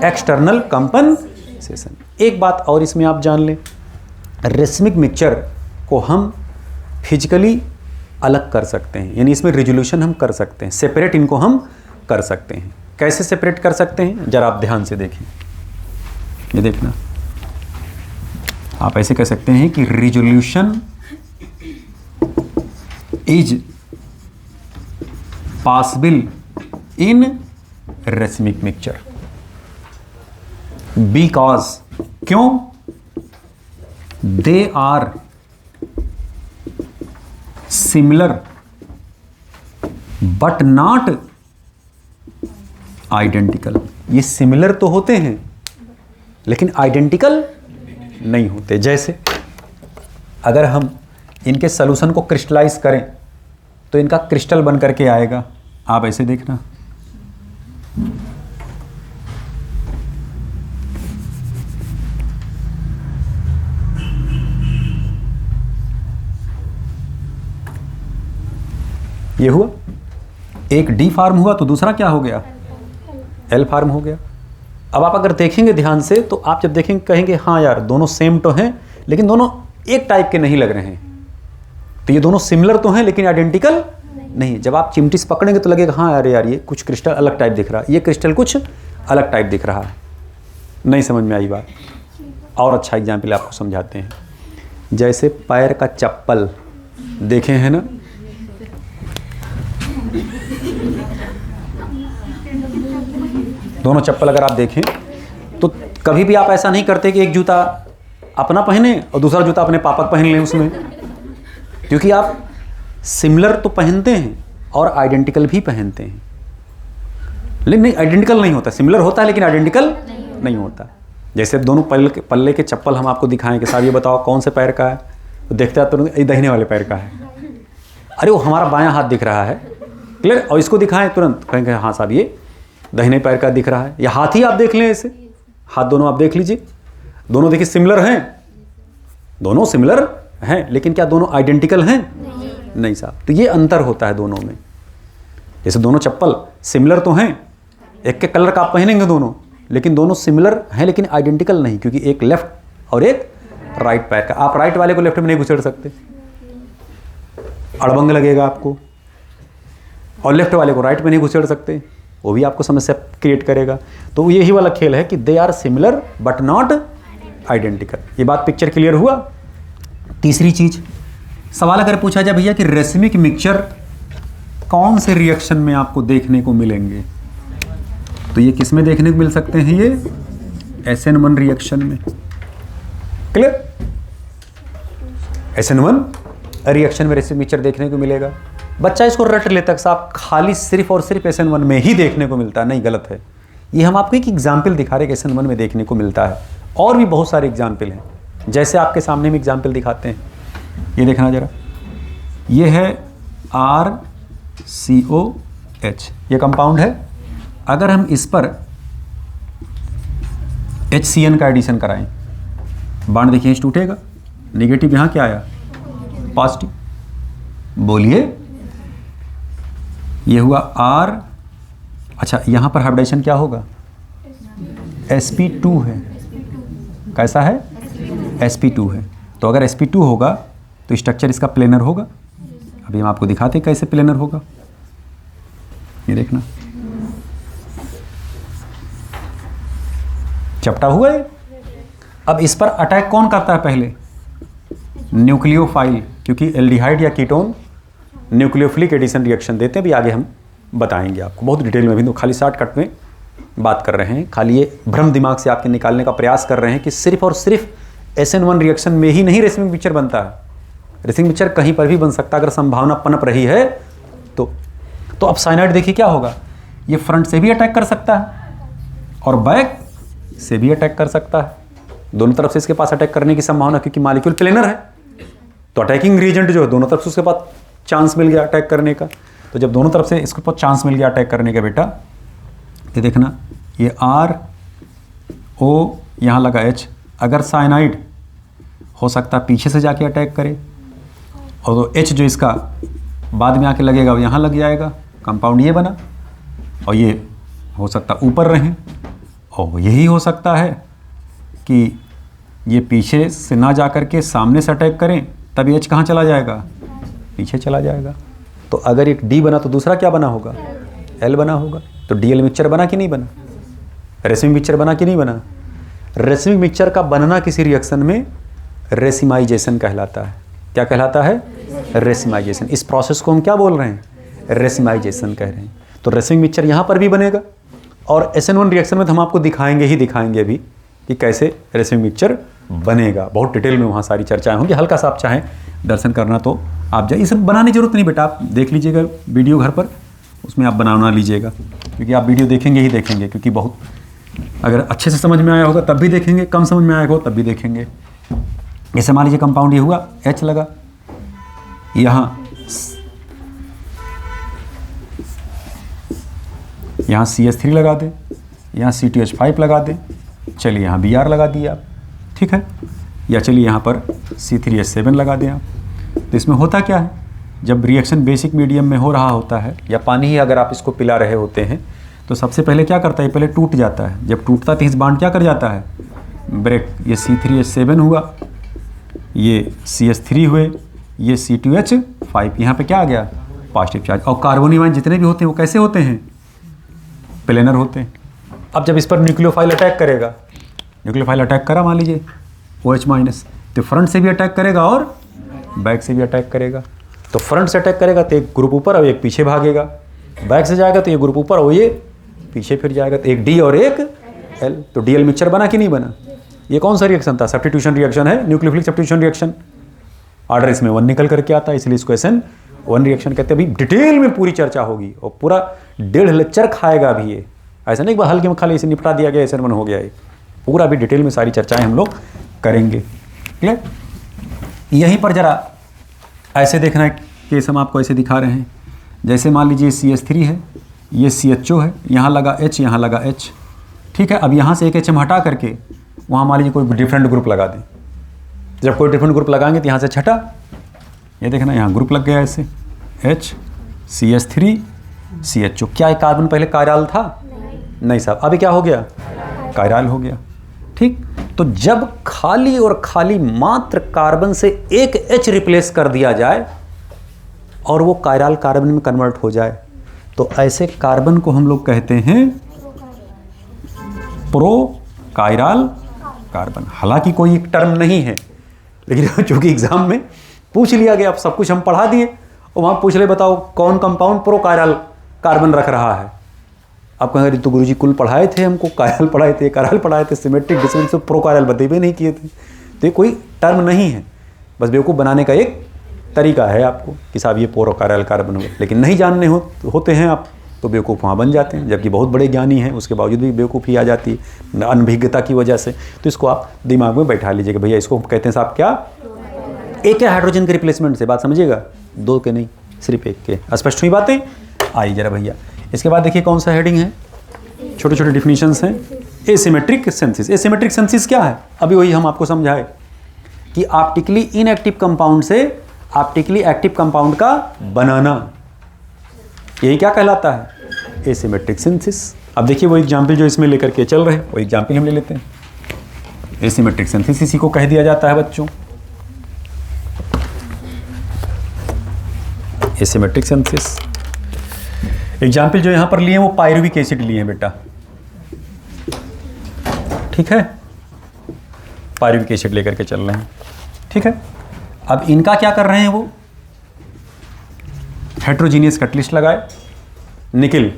external compensation. एक बात और इसमें आप जान लें, रेसमिक मिक्सचर को हम फिजिकली अलग कर सकते हैं, यानी इसमें रिजोल्यूशन हम कर सकते हैं, सेपरेट इनको हम कर सकते हैं। कैसे सेपरेट कर सकते हैं, जरा आप ध्यान से देखें। ये देखना, आप ऐसे कह सकते हैं कि resolution is possible in racemic mixture because, क्यों? They are similar but not identical. ये सिमिलर तो होते हैं लेकिन आइडेंटिकल नहीं होते। जैसे अगर हम इनके सॉल्यूशन को क्रिस्टलाइज करें तो इनका क्रिस्टल बन करके आएगा। आप ऐसे देखना, ये हुआ, एक डी फार्म हुआ तो दूसरा क्या हो गया, एल फार्म हो गया। अब आप अगर देखेंगे ध्यान से तो आप जब देखेंगे कहेंगे हाँ यार दोनों सेम तो हैं लेकिन दोनों एक टाइप के नहीं लग रहे हैं। तो ये दोनों सिमिलर तो हैं लेकिन आइडेंटिकल नहीं। जब आप चिमटी से पकड़ेंगे तो लगेगा हाँ यार ये कुछ क्रिस्टल अलग टाइप दिख रहा है, ये क्रिस्टल कुछ अलग टाइप दिख रहा है। नहीं समझ में आई बात? और अच्छा एग्जाम्पल आपको समझाते हैं। जैसे पैर का चप्पल देखे हैं ना, दोनों चप्पल अगर आप देखें तो कभी भी आप ऐसा नहीं करते कि एक जूता अपना पहने और दूसरा जूता अपने पापा पहन लें उसमें, क्योंकि आप सिमिलर तो पहनते हैं और आइडेंटिकल भी पहनते हैं। लेकिन नहीं, आइडेंटिकल नहीं होता, सिमिलर होता है लेकिन आइडेंटिकल नहीं होता। जैसे दोनों पल्ले के चप्पल हम आपको दिखाएं कि साहब ये बताओ कौन से पैर का है, तो देखते हैं तुरंत ये दाहिने वाले पैर का है, अरे वो हमारा बायां हाथ दिख रहा है, क्लियर। और इसको दिखाएं तुरंत कहेंगे हाँ साहब ये दाहिने पैर का दिख रहा है। या हाथ ही आप देख लें, ऐसे हाथ दोनों आप देख लीजिए, दोनों देखिए सिमिलर हैं, दोनों सिमिलर हैं लेकिन क्या दोनों आइडेंटिकल हैं? नहीं साहब। तो ये अंतर होता है दोनों में। जैसे दोनों चप्पल सिमिलर तो हैं, एक के कलर का आप पहनेंगे दोनों, लेकिन दोनों सिमिलर हैं लेकिन आइडेंटिकल नहीं, क्योंकि एक लेफ्ट और एक राइट पैर का। आप राइट वाले को लेफ्ट में नहीं घुसेड़ सकते, अड़बंग लगेगा आपको, और लेफ्ट वाले को राइट में नहीं घुसेड़ सकते, वो भी आपको समस्या क्रिएट करेगा। तो यही वाला खेल है कि they are similar but not identical. ये बात पिक्चर क्लियर हुआ? तीसरी चीज, सवाल अगर पूछा जाए भैया कि रेसमिक मिक्सचर कौन से रिएक्शन में आपको देखने को मिलेंगे, तो ये किस में देखने को मिल सकते हैं? ये SN1 रिएक्शन में। क्लियर? SN1 रिएक्शन में रेसमिक मिक्सचर देखने को मिलेगा। बच्चा इसको रट लेता है साहब खाली सिर्फ और सिर्फ SN1 में ही देखने को मिलता है। नहीं, गलत है। ये हम आपको एक एग्जाम्पल दिखा रहे हैं कि SN1 में देखने को मिलता है, और भी बहुत सारे एग्जाम्पल हैं। जैसे आपके सामने में एग्जाम्पल दिखाते हैं, ये देखना जरा, ये है RCOH, ये कंपाउंड है। अगर हम इस पर HCN का एडिशन कराएं, बाण देखिए H टूटेगा, नेगेटिव यहाँ क्या आया, पॉजिटिव। बोलिए, ये हुआ R। अच्छा, यहाँ पर हाइब्रिडाइजेशन क्या होगा, sp2 है। कैसा है, sp2 है। तो अगर sp2 होगा तो स्ट्रक्चर इसका प्लेनर होगा। अभी हम आपको दिखाते हैं कैसे प्लेनर होगा, ये देखना, चपटा हुआ है। अब इस पर अटैक कौन करता है पहले, न्यूक्लियोफाइल, क्योंकि एल्डिहाइड या कीटोन न्यूक्लियोफिलिक एडिशन रिएक्शन देते हैं। भी आगे हम बताएंगे आपको बहुत डिटेल में, भी तो खाली शॉर्टकट में बात कर रहे हैं, खाली ये भ्रम दिमाग से आपके निकालने का प्रयास कर रहे हैं कि सिर्फ और सिर्फ SN1 रिएक्शन में ही नहीं रेसिमिक मिक्सचर बनता है। रेसिमिक मिक्सचर कहीं पर भी बन सकता है अगर संभावना पनप रही है तो अब साइनाइड देखिए क्या होगा, ये फ्रंट से भी अटैक कर सकता है और बैक से भी अटैक कर सकता है। दोनों तरफ से इसके पास अटैक करने की संभावना, क्योंकि मॉलिक्यूल प्लेनर है तो अटैकिंग रिएजेंट जो है दोनों तरफ से उसके पास चांस मिल गया अटैक करने का। तो जब दोनों तरफ से इसके पास चांस मिल गया अटैक करने का बेटा, ये देखना, ये R O यहाँ लगा H। अगर साइनाइड हो सकता है पीछे से जाके अटैक करे, और तो H जो इसका बाद में आके लगेगा वो यहाँ लग जाएगा, कंपाउंड ये बना। और ये हो सकता ऊपर रहें, और यही हो सकता है कि ये पीछे से ना जा कर के सामने से अटैक करें, तब H कहाँ चला जाएगा, पीछे चला जाएगा। तो अगर एक D बना तो दूसरा क्या बना होगा, L बना होगा। तो DL मिक्सचर बना कि नहीं बना, रेसिमिक मिक्सचर बना कि नहीं बना। रेसिमिक मिक्सचर का बनना किसी रिएक्शन में रेसिमाइजेशन कहलाता है। क्या कहलाता है, रेसिमाइजेशन। इस प्रोसेस को हम क्या बोल रहे हैं, रेसिमाइजेशन कह रहे हैं। तो रेसिमिक मिक्सचर यहाँ पर भी बनेगा, और SN1 रिएक्शन में तो हम आपको दिखाएंगे अभी कि कैसे रेसिमिक मिक्सचर बनेगा। बहुत डिटेल में वहाँ सारी चर्चाएं होंगी। हल्का सा आप चाहें दर्शन करना तो आप जाइए, इसे बनाने की जरूरत नहीं बेटा, आप देख लीजिएगा वीडियो घर पर, उसमें आप बना लीजिएगा, क्योंकि आप वीडियो देखेंगे ही देखेंगे। क्योंकि बहुत अगर अच्छे से समझ में आया होगा तब भी देखेंगे, कम समझ में आया होगा तब भी देखेंगे। जैसे मान लीजिए कंपाउंड ये हुआ, H लगा, यहाँ CH3 लगा दे, यहाँ C2H5 लगा दे, चलिए यहाँ Br लगा दिए आप, ठीक है। या चलिए यहाँ पर C3H7 लगा दें आप। तो इसमें होता क्या है, जब रिएक्शन बेसिक मीडियम में हो रहा होता है, या पानी ही अगर आप इसको पिला रहे होते हैं, तो सबसे पहले क्या करता है, पहले टूट जाता है। जब टूटता है तो इस बांड क्या कर जाता है, ब्रेक। ये C3H7 हुआ, ये CH3 हुए, ये C2H5, यहाँ पे क्या आ गया, पॉजिटिव चार्ज। और कार्बोनिक आयन जितने भी होते हैं वो कैसे होते हैं, प्लेनर होते हैं। अब जब इस पर न्यूक्लियोफाइल अटैक करेगा, न्यूक्लियोफाइल अटैक करा मान लीजिए OH-, तो फ्रंट से भी अटैक करेगा और बैक से भी अटैक करेगा। तो फ्रंट से अटैक करेगा तो एक ग्रुप ऊपर और एक पीछे भागेगा, बैक से जाएगा तो ये ग्रुप ऊपर और ये पीछे फिर जाएगा, तो एक D और एक L। तो DL मिक्सचर बना कि नहीं बना। ये कौन सा रिएक्शन था, सब्स्टिट्यूशन रिएक्शन है, न्यूक्लियोफिलिक सब्स्टिट्यूशन रिएक्शन। ऑर्डर इसमें 1 निकल करके आता है, इसलिए इसको SN1 रिएक्शन कहते हैं। अभी डिटेल में पूरी चर्चा होगी और पूरा 1.5 लेक्चर खाएगा अभी ये, ऐसा नहीं कि हल्के में खाली इसे निपटा दिया गया SN1 हो गया है। पूरा अभी डिटेल में सारी चर्चाएं हम लोग करेंगे, क्लियर। यहीं पर जरा ऐसे देखना है, केस हम आपको ऐसे दिखा रहे हैं। जैसे मान लीजिए CH3 है, ये CHO है, यहाँ लगा H, यहाँ लगा H, ठीक है। अब यहाँ से एक H हम हटा करके वहाँ मान लीजिए कोई डिफरेंट ग्रुप लगा दें। जब कोई डिफरेंट ग्रुप लगाएंगे तो यहाँ से छठा, ये देखना यहाँ ग्रुप लग गया ऐसे, H CH3 CHO। क्या एक कार्बन पहले कायरल था, नहीं साहब, अभी क्या हो गया, कायरल हो गया, ठीक। तो जब खाली और खाली मात्र कार्बन से एक H रिप्लेस कर दिया जाए और वो कायरल कार्बन में कन्वर्ट हो जाए, तो ऐसे कार्बन को हम लोग कहते हैं प्रो कायरल कार्बन। हालांकि कोई एक टर्म नहीं है, लेकिन चूंकि एग्जाम में पूछ लिया गया, अब सब कुछ हम पढ़ा दिए और वहां पूछ ले बताओ कौन कंपाउंड प्रो कायरल कार्बन रख रहा है। आप कहेंगे तो गुरुजी कुल पढ़ाए थे, हमको कायरल पढ़ाए थे, कायरल पढ़ाए थे, सिमेट्रिक डिसमेट्रिक, प्रो कायरल बतेबे नहीं किए थे। तो ये कोई टर्म नहीं है, बस बेवकूफ़ बनाने का एक तरीका है आपको कि साहब ये प्रो कायरल कार्बन हो। लेकिन नहीं जानने होते हैं आप तो बेवकूफ़ वहाँ बन जाते हैं, जबकि बहुत बड़े ज्ञानी हैं उसके बावजूद भी बेवकूफ़ी आ जाती है अनभिज्ञता की वजह से। तो इसको आप दिमाग में बैठा लीजिएगा, भैया इसको कहते हैं साहब क्या, एक है हाइड्रोजन के रिप्लेसमेंट से, बात समझिएगा, 2 के नहीं। सिर्फ एक के। स्पष्ट हुई बातें? आई जरा भैया। इसके बाद देखिए कौन सा हेडिंग है, छोटे छोटे डिफिनीशंस हैं। Asymmetric synthesis. एसिमेट्रिक सिंथेसिस क्या है? अभी वही हम आपको समझाए कि ऑप्टिकली इनएक्टिव कंपाउंड से ऑप्टिकली एक्टिव कंपाउंड का बनाना, यही क्या कहलाता है? Asymmetric synthesis. अब देखिए वो एग्जाम्पल जो इसमें लेकर के चल रहे हैं, वो एग्जाम्पल हम ले लेते हैं। एसिमेट्रिक सिंथेसिस इसी को कह दिया जाता है बच्चों, एसिमेट्रिक सिंथेसिस। एग्जाम्पल जो यहाँ पर लिए हैं वो पायरुविक एसिड लिए हैं बेटा, ठीक है, पायरुविक एसिड लेकर के चल रहे हैं, ठीक है। अब इनका क्या कर रहे हैं, वो हेट्रोजीनियस कैटलिस्ट लगाए, निकिल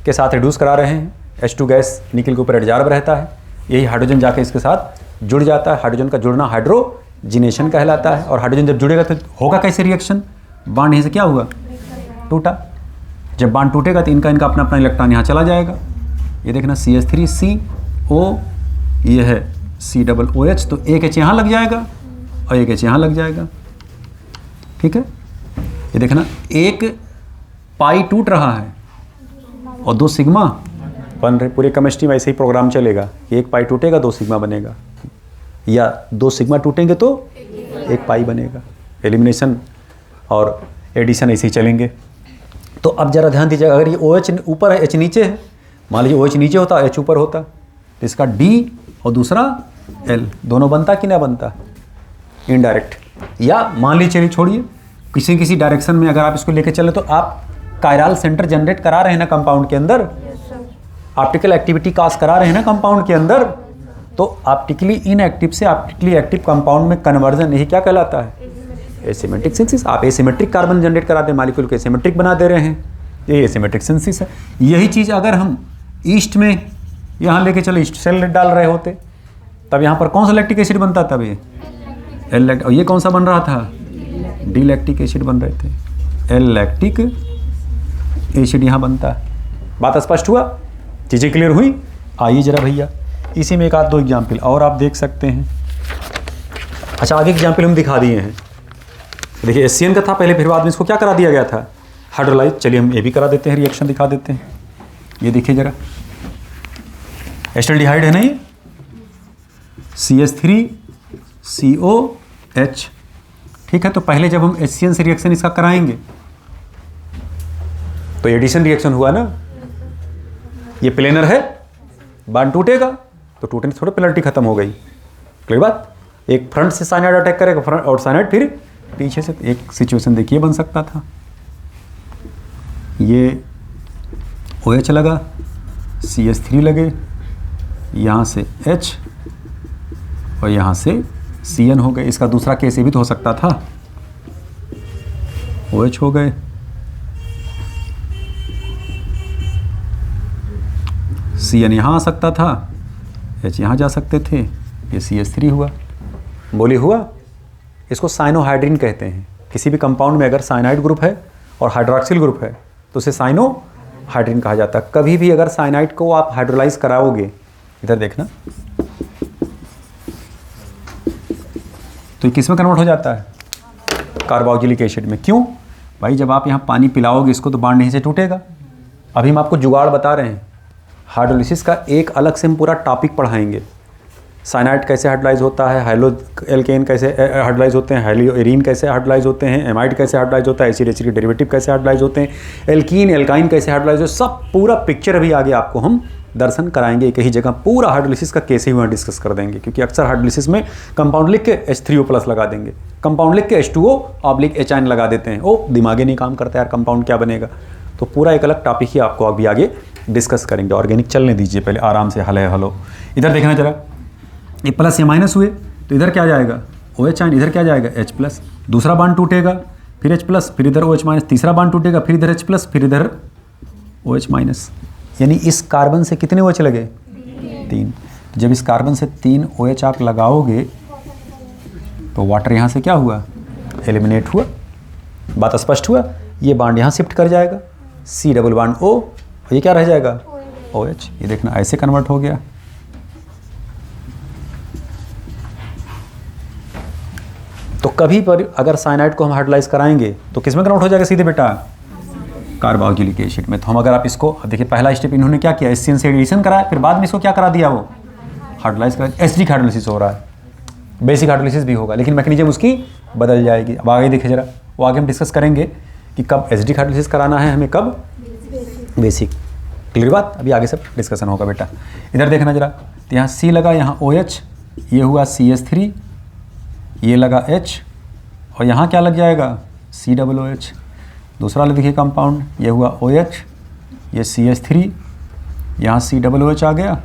के साथ रिड्यूस करा रहे हैं। H2 गैस निकिल के ऊपर एडजॉर्ब रहता है, यही हाइड्रोजन जाके इसके साथ जुड़ जाता है। हाइड्रोजन का जुड़ना हाइड्रोजिनेशन कहलाता है। और हाइड्रोजन जब जुड़ेगा तो होगा कैसे रिएक्शन? बांड यहीं से क्या हुआ? टूटा। जब बांड टूटेगा तो इनका अपना अपना इलेक्ट्रॉन यहाँ चला जाएगा। ये देखना CH3CO, ये है COOH, तो एक H यहाँ लग जाएगा और एक H यहाँ लग जाएगा, ठीक है। ये देखना एक पाई टूट रहा है और 2 सिग्मा बन रहे। पूरे केमिस्ट्री में ऐसे ही प्रोग्राम चलेगा, एक पाई टूटेगा 2 सिग्मा बनेगा, या 2 सिग्मा टूटेंगे तो 1 पाई बनेगा। एलिमिनेशन और एडिशन ऐसे ही चलेंगे। तो अब जरा ध्यान दीजिएगा, अगर ये OH ऊपर है, H नीचे है, मान लीजिए OH नीचे होता, H ऊपर होता, तो इसका D और दूसरा L, दोनों बनता कि ना बनता? इनडायरेक्ट। या मान लीजिए, चलिए छोड़िए, किसी डायरेक्शन में अगर आप इसको लेके चले तो आप कायरल सेंटर जनरेट करा रहे हैं ना कंपाउंड के अंदर, ऑप्टिकल एक्टिविटी काज करा रहे हैं ना कंपाउंड के अंदर, तो ऑप्टिकली इनएक्टिव से ऑप्टिकली एक्टिव कंपाउंड में कन्वर्जन, यही क्या कहलाता है? Asymmetric synthesis. आप एसिमेट्रिक कार्बन जनरेट कराते हैं, मॉलिक्यूल को एसिमेट्रिक बना दे रहे हैं, ये एसिमेट्रिक सिंथेसिस है। यही चीज़ अगर हम ईस्ट में यहाँ लेके चले, ईस्ट सेल डाल रहे होते, तब यहाँ पर कौन सा लैक्टिक एसिड बनता? तब ये L-लैक्टिक, और ये कौन सा बन रहा था? D लैक्टिक एसिड बन रहे थे, L लैक्टिक एसिड यहाँ बनता है। बात स्पष्ट हुआ? चीज़ें क्लियर हुई? आइए जरा भैया, इसी में एक आध 2 एग्जाम्पल और आप देख सकते हैं। अच्छा, आगे एग्जाम्पल हम दिखा दिए हैं। देखिए HCN का था पहले, फिर बाद में इसको क्या करा दिया गया था? हाइड्रोलाइज। चलिए हम ये भी करा देते हैं, रिएक्शन दिखा देते हैं। ये देखिए जरा, एसिटाल्डिहाइड है ना ये, CH3COH, ठीक है। तो पहले जब हम HCN से रिएक्शन इसका कराएंगे तो एडिशन रिएक्शन हुआ ना, ये प्लेनर है, बांड टूटेगा तो टूटने से थोड़ा पेनल्टी खत्म हो गई। क्लियर बात? एक फ्रंट से साइनाइड अटैक करेगा, फ्रंट और साइनाइड फिर पीछे से। एक सिचुएशन देखिए बन सकता था, ये OH लगा, CH3 लगे, यहाँ से H और यहाँ से CN हो गए। इसका दूसरा केस ये भी तो हो सकता था, OH हो गए, CN यहाँ आ सकता था, H यहाँ जा सकते थे, ये CH3 हुआ। बोली हुआ? इसको साइनोहाइड्रिन कहते हैं। किसी भी कंपाउंड में अगर साइनाइड ग्रुप है और हाइड्रॉक्सिल ग्रुप है तो उसे साइनोहाइड्रिन कहा जाता है। कभी भी अगर साइनाइड को आप हाइड्रोलाइज कराओगे, इधर देखना, तो ये किस में कन्वर्ट हो जाता है? कार्बोक्सिलिक एसिड में। क्यों भाई? जब आप यहाँ पानी पिलाओगे इसको तो बांड यहीं से टूटेगा। अभी हम आपको जुगाड़ बता रहे हैं। हाइड्रोलिसिस का एक अलग से हम पूरा टॉपिक पढ़ाएंगे। साइनाइड कैसे हाइड्रोलाइज होता है, हाइलो एल्केन कैसे हाइड्रोलाइज होते हैं, हाइलो एरीन कैसे हाइड्रोलाइज होते हैं, एमाइड कैसे हाइड्रोलाइज होता है, एसिड एसिड के डेरिवेटिव कैसे हाइड्रोलाइज होते हैं, एल्कीन एल्काइन कैसे हाइड्रोलाइज होते हैं, सब पूरा पिक्चर अभी आगे आपको हम दर्शन कराएंगे। एक ही जगह पूरा हाइड्रोलिसिस का केस ही वहाँ डिस्कस कर देंगे। क्योंकि अक्सर हाइड्रोलिसिस में कंपाउंड लिख के H3O+ लगा देंगे, कंपाउंड लिख के H2O/H लगा देते हैं। वो दिमागे नहीं काम करता यार, कंपाउंड क्या बनेगा। तो पूरा एक अलग टॉपिक ही आपको अभी आगे डिस्कस करेंगे। ऑर्गेनिक चलने दीजिए पहले आराम से, हलो। इधर देखना जरा, ये प्लस या माइनस हुए तो इधर क्या जाएगा? OH आयन, इधर क्या जाएगा? H+। दूसरा बांड टूटेगा, फिर H+, फिर इधर OH-, तीसरा बांड टूटेगा, फिर इधर H+, फिर इधर OH-। यानी इस कार्बन से कितने OH लगे? 3। जब इस कार्बन से 3 OH आप लगाओगे तो वाटर यहाँ से क्या हुआ? एलिमिनेट हुआ। बात स्पष्ट हुआ? ये बांड यहाँ शिफ्ट कर जाएगा, C डबल बांड O, और ये क्या रह जाएगा? OH। ये देखना ऐसे कन्वर्ट हो गया। तो कभी पर अगर साइनाइड को हम हाइड्रोलाइज कराएंगे तो किस में कन्वर्ट हो जाएगा सीधे बेटा, कार्बोक्सिलिक एसिड में। तो हम अगर आप इसको देखिए, पहला स्टेप इन्होंने क्या किया, HCN से एडिशन कराया, फिर बाद में इसको क्या करा दिया, वो हाइड्रोलाइज करा, एसिडिक हाइड्रोलिसिस हो रहा है, बेसिक हाइड्रोलिसिस भी होगा, लेकिन मैकेनिज्म उसकी बदल जाएगी। अब आगे देखिए जरा, वो आगे हम डिस्कस करेंगे कि कब एसिडिक हाइड्रोलिसिस कराना है हमें, कब बेसिक। क्लियर बात, अभी आगे सब डिस्कशन होगा बेटा। इधर देखना जरा, तो यहाँ C लगा, यहाँ OH, ये हुआ CH3, ये लगा H, और यहाँ क्या लग जाएगा, COOH। दूसरा वाला देखिए कंपाउंड, ये हुआ OH, ये CH3, यहाँ COOH आ गया,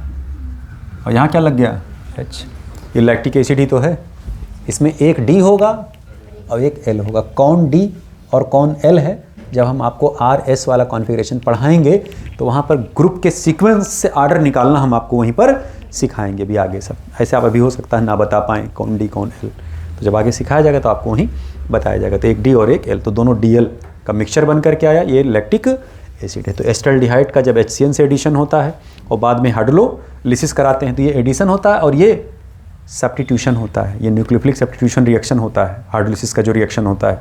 और यहाँ क्या लग गया, H। ये लैक्टिक एसिड ही तो है, इसमें एक D होगा और एक L होगा। कौन D और कौन L है, जब हम आपको RS वाला कॉन्फ़िगरेशन पढ़ाएंगे तो वहाँ पर ग्रुप के सीक्वेंस से ऑर्डर निकालना हम आपको वहीं पर सिखाएंगे भी आगे सब। ऐसे आप अभी हो सकता है ना बता पाएँ कौन D कौन L, तो जब आगे सिखाया जाएगा तो आपको वहीं बताया जाएगा। तो एक D और एक L, तो दोनों DL का मिक्सचर बन कर के आया, ये लैक्टिक एसिड है। तो एस्टल्डिहाइड का जब HCN से एडिशन होता है और बाद में हाइड्रोलिसिस कराते हैं तो ये एडिशन होता है और ये सब्स्टिट्यूशन होता है, ये न्यूक्लियोफिलिक सब्स्टिट्यूशन रिएक्शन होता है, हाइड्रोलिसिस का जो रिएक्शन होता है।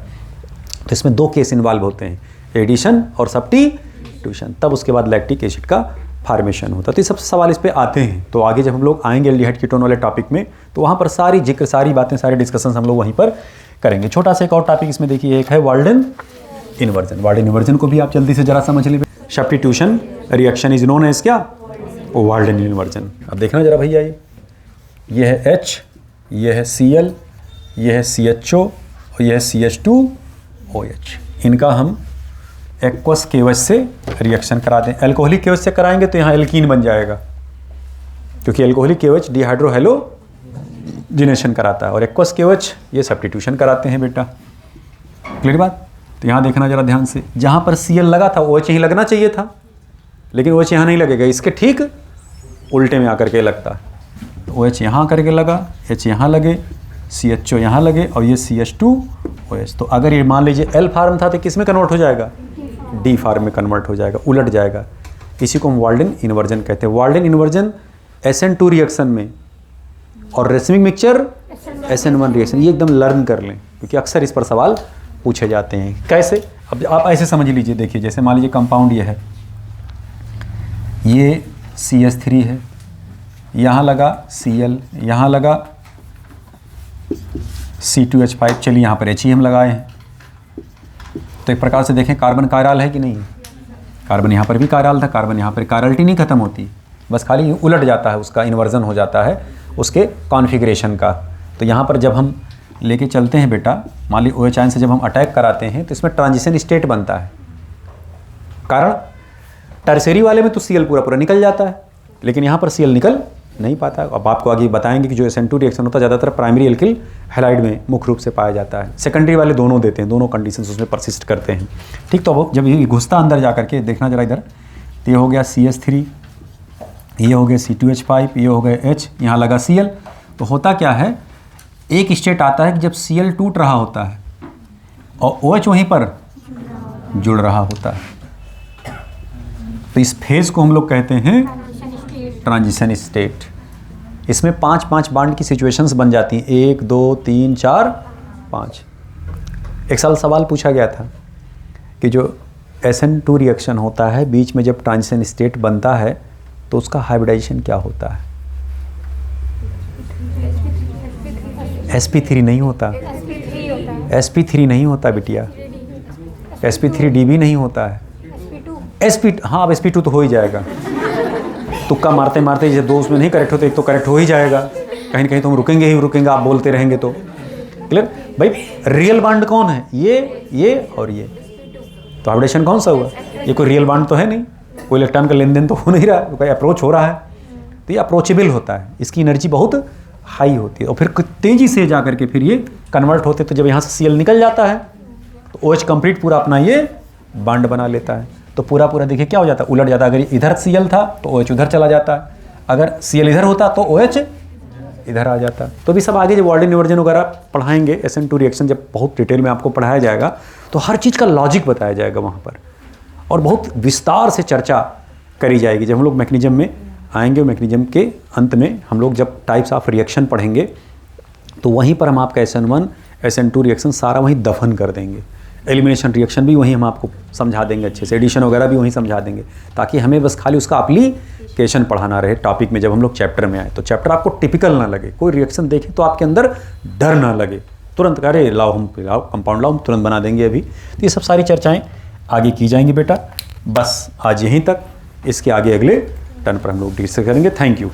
तो इसमें दो केस इन्वॉल्व होते हैं, एडिशन और सब्स्टिट्यूशन, तब उसके बाद लैक्टिक एसिड का फार्मेशन होता है। तो ये सब सवाल इस पे आते हैं। तो आगे जब हम लोग आएंगे एल्डिहाइड कीटोन वाले टॉपिक में तो वहाँ पर सारी जिक्र, सारी बातें, सारे डिस्कशन हम लोग वहीं पर करेंगे। छोटा सा एक और टॉपिक इसमें देखिए, एक है वाल्डन इन्वर्जन। वाल्डन इन्वर्जन को भी आप जल्दी से जरा समझ लीजिए। Substitution reaction is known as क्या, वाल्डन इन्वर्जन। अब देखना जरा भैया, ये है H, ये है Cl, ये है CHO और ये है CH2OH। इनका हम एक्वस केवच से रिएक्शन कराते हैं। एल्कोहलिक केवच से कराएंगे तो यहाँ एल्कीन बन जाएगा, क्योंकि एल्कोहलिक केवच डिहाइड्रोहेलोजिनेशन कराता है और एक्वस केवच ये सब्स्टिट्यूशन कराते हैं बेटा। क्लियर बात। तो यहाँ देखना जरा ध्यान से, जहाँ पर Cl लगा था OH यहीं लगना चाहिए था, लेकिन OH यहाँ नहीं लगेगा, इसके ठीक उल्टे में आकर के लगता है। तो OH यहाँ करके लगा, H यहाँ लगे, CHO यहाँ लगे और ये CH2OH। तो अगर ये मान लीजिए L फार्म था तो किस में कन्वर्ट हो जाएगा, D फार्म में कन्वर्ट हो जाएगा, उलट जाएगा। इसी को हम वाल्डन इन्वर्जन कहते हैं। वाल्डन इन्वर्जन SN2 रिएक्शन में और रेसिमिक मिक्सचर SN1 रिएक्शन, ये एकदम लर्न कर लें क्योंकि अक्सर इस पर सवाल पूछे जाते हैं। कैसे, अब आप ऐसे समझ लीजिए, देखिए जैसे मान लीजिए कंपाउंड ये है, ये CH3 है, यहाँ लगा Cl, यहाँ लगा C2H5, चलिए यहाँ पर H ही हम लगाए हैं। तो एक प्रकार से देखें कार्बन कायरल है कि नहीं, कार्बन यहाँ पर भी कायरल था, कार्बन यहाँ पर कायरलिटी नहीं खत्म होती, बस खाली उलट जाता है, उसका इन्वर्जन हो जाता है उसके कॉन्फ़िगरेशन का। तो यहाँ पर जब हम लेके चलते हैं बेटा, मान ली OH आयन से जब हम अटैक कराते हैं तो इसमें ट्रांजिशन स्टेट बनता है। कारण टर्शरी वाले में तो Cl पूरा पूरा निकल जाता है, लेकिन यहाँ पर Cl निकल नहीं पाता। अब आपको आगे बताएंगे कि जो SN2 रिएक्शन होता है ज़्यादातर प्राइमरी एल्किल हैलाइड में मुख्य रूप से पाया जाता है, सेकेंडरी वाले दोनों देते हैं, दोनों कंडीशंस उसमें परसिस्ट करते हैं। ठीक, तो अब जब ये घुसता अंदर जा करके देखना जरा इधर, तो ये हो गया CH3, ये हो गया C2H5, ये हो गया H, यहाँ लगा Cl। तो होता क्या है, एक स्टेट आता है कि जब Cl टूट रहा होता है और OH वहीं पर जुड़ रहा होता है, तो इस फेज को हम लोग कहते हैं ट्रांजिशन स्टेट। इसमें 5-5 बॉन्ड की सिचुएशंस बन जाती हैं, 1 2 3 4 5। एक साल सवाल पूछा गया था कि जो SN2 रिएक्शन होता है बीच में जब ट्रांजिशन स्टेट बनता है तो उसका हाइब्रिडाइजेशन क्या होता है। sp3 नहीं होता, sp3 नहीं होता बिटिया, sp3d भी नहीं होता है, हाँ अब sp2 तो हो ही जाएगा। तुक्का मारते मारते जैसे दो उसमें नहीं करेक्ट होते, एक तो करेक्ट हो ही जाएगा, कहीं ना कहीं तो हम रुकेंगे ही रुकेंगे, आप बोलते रहेंगे तो। क्लियर भाई, रियल बॉन्ड कौन है, ये और ये, तो हाइब्रिडेशन कौन सा हुआ, ये कोई रियल बॉन्ड तो है नहीं, कोई इलेक्ट्रॉन का लेन देन तो हो नहीं रहा, कोई अप्रोच हो रहा है, तो ये अप्रोचेबल होता है, इसकी एनर्जी बहुत हाई होती है और फिर तेज़ी से जा करके फिर ये कन्वर्ट होते। तो जब यहाँ से Cl निकल जाता है तो OH कंप्लीट पूरा अपना ये बॉन्ड बना लेता है, तो पूरा पूरा देखिए क्या हो जाता है, उलट जाता है। अगर इधर Cl था तो OH उधर चला जाता है, अगर Cl इधर होता तो OH इधर आ जाता। तो भी सब आगे जब वाल्डन इन्वर्जन वगैरह पढ़ाएंगे, SN2 रिएक्शन जब बहुत डिटेल में आपको पढ़ाया जाएगा तो हर चीज़ का लॉजिक बताया जाएगा वहाँ पर और बहुत विस्तार से चर्चा करी जाएगी। जब हम लोग मैकेनिज्म में आएंगे, मैकेनिज्म के अंत में हम लोग जब टाइप्स ऑफ रिएक्शन पढ़ेंगे तो वहीं पर हम आपका SN1 SN2 रिएक्शन सारा वहीं दफन कर देंगे। एलिमिनेशन रिएक्शन भी वहीं हम आपको समझा देंगे अच्छे से, एडिशन वगैरह भी वहीं समझा देंगे, ताकि हमें बस खाली उसका एप्लीकेशन पढ़ाना रहे टॉपिक में। जब हम लोग चैप्टर में आए तो चैप्टर आपको टिपिकल ना लगे, कोई रिएक्शन देखे तो आपके अंदर डर ना लगे, तुरंत अरे लाओ हम लाओ कंपाउंड लाओ, हम तुरंत बना देंगे अभी। तो ये सब सारी चर्चाएँ आगे की जाएंगी बेटा। बस आज यहीं तक, इसके आगे अगले टर्न पर हम लोग डिस्कस करेंगे। Thank you.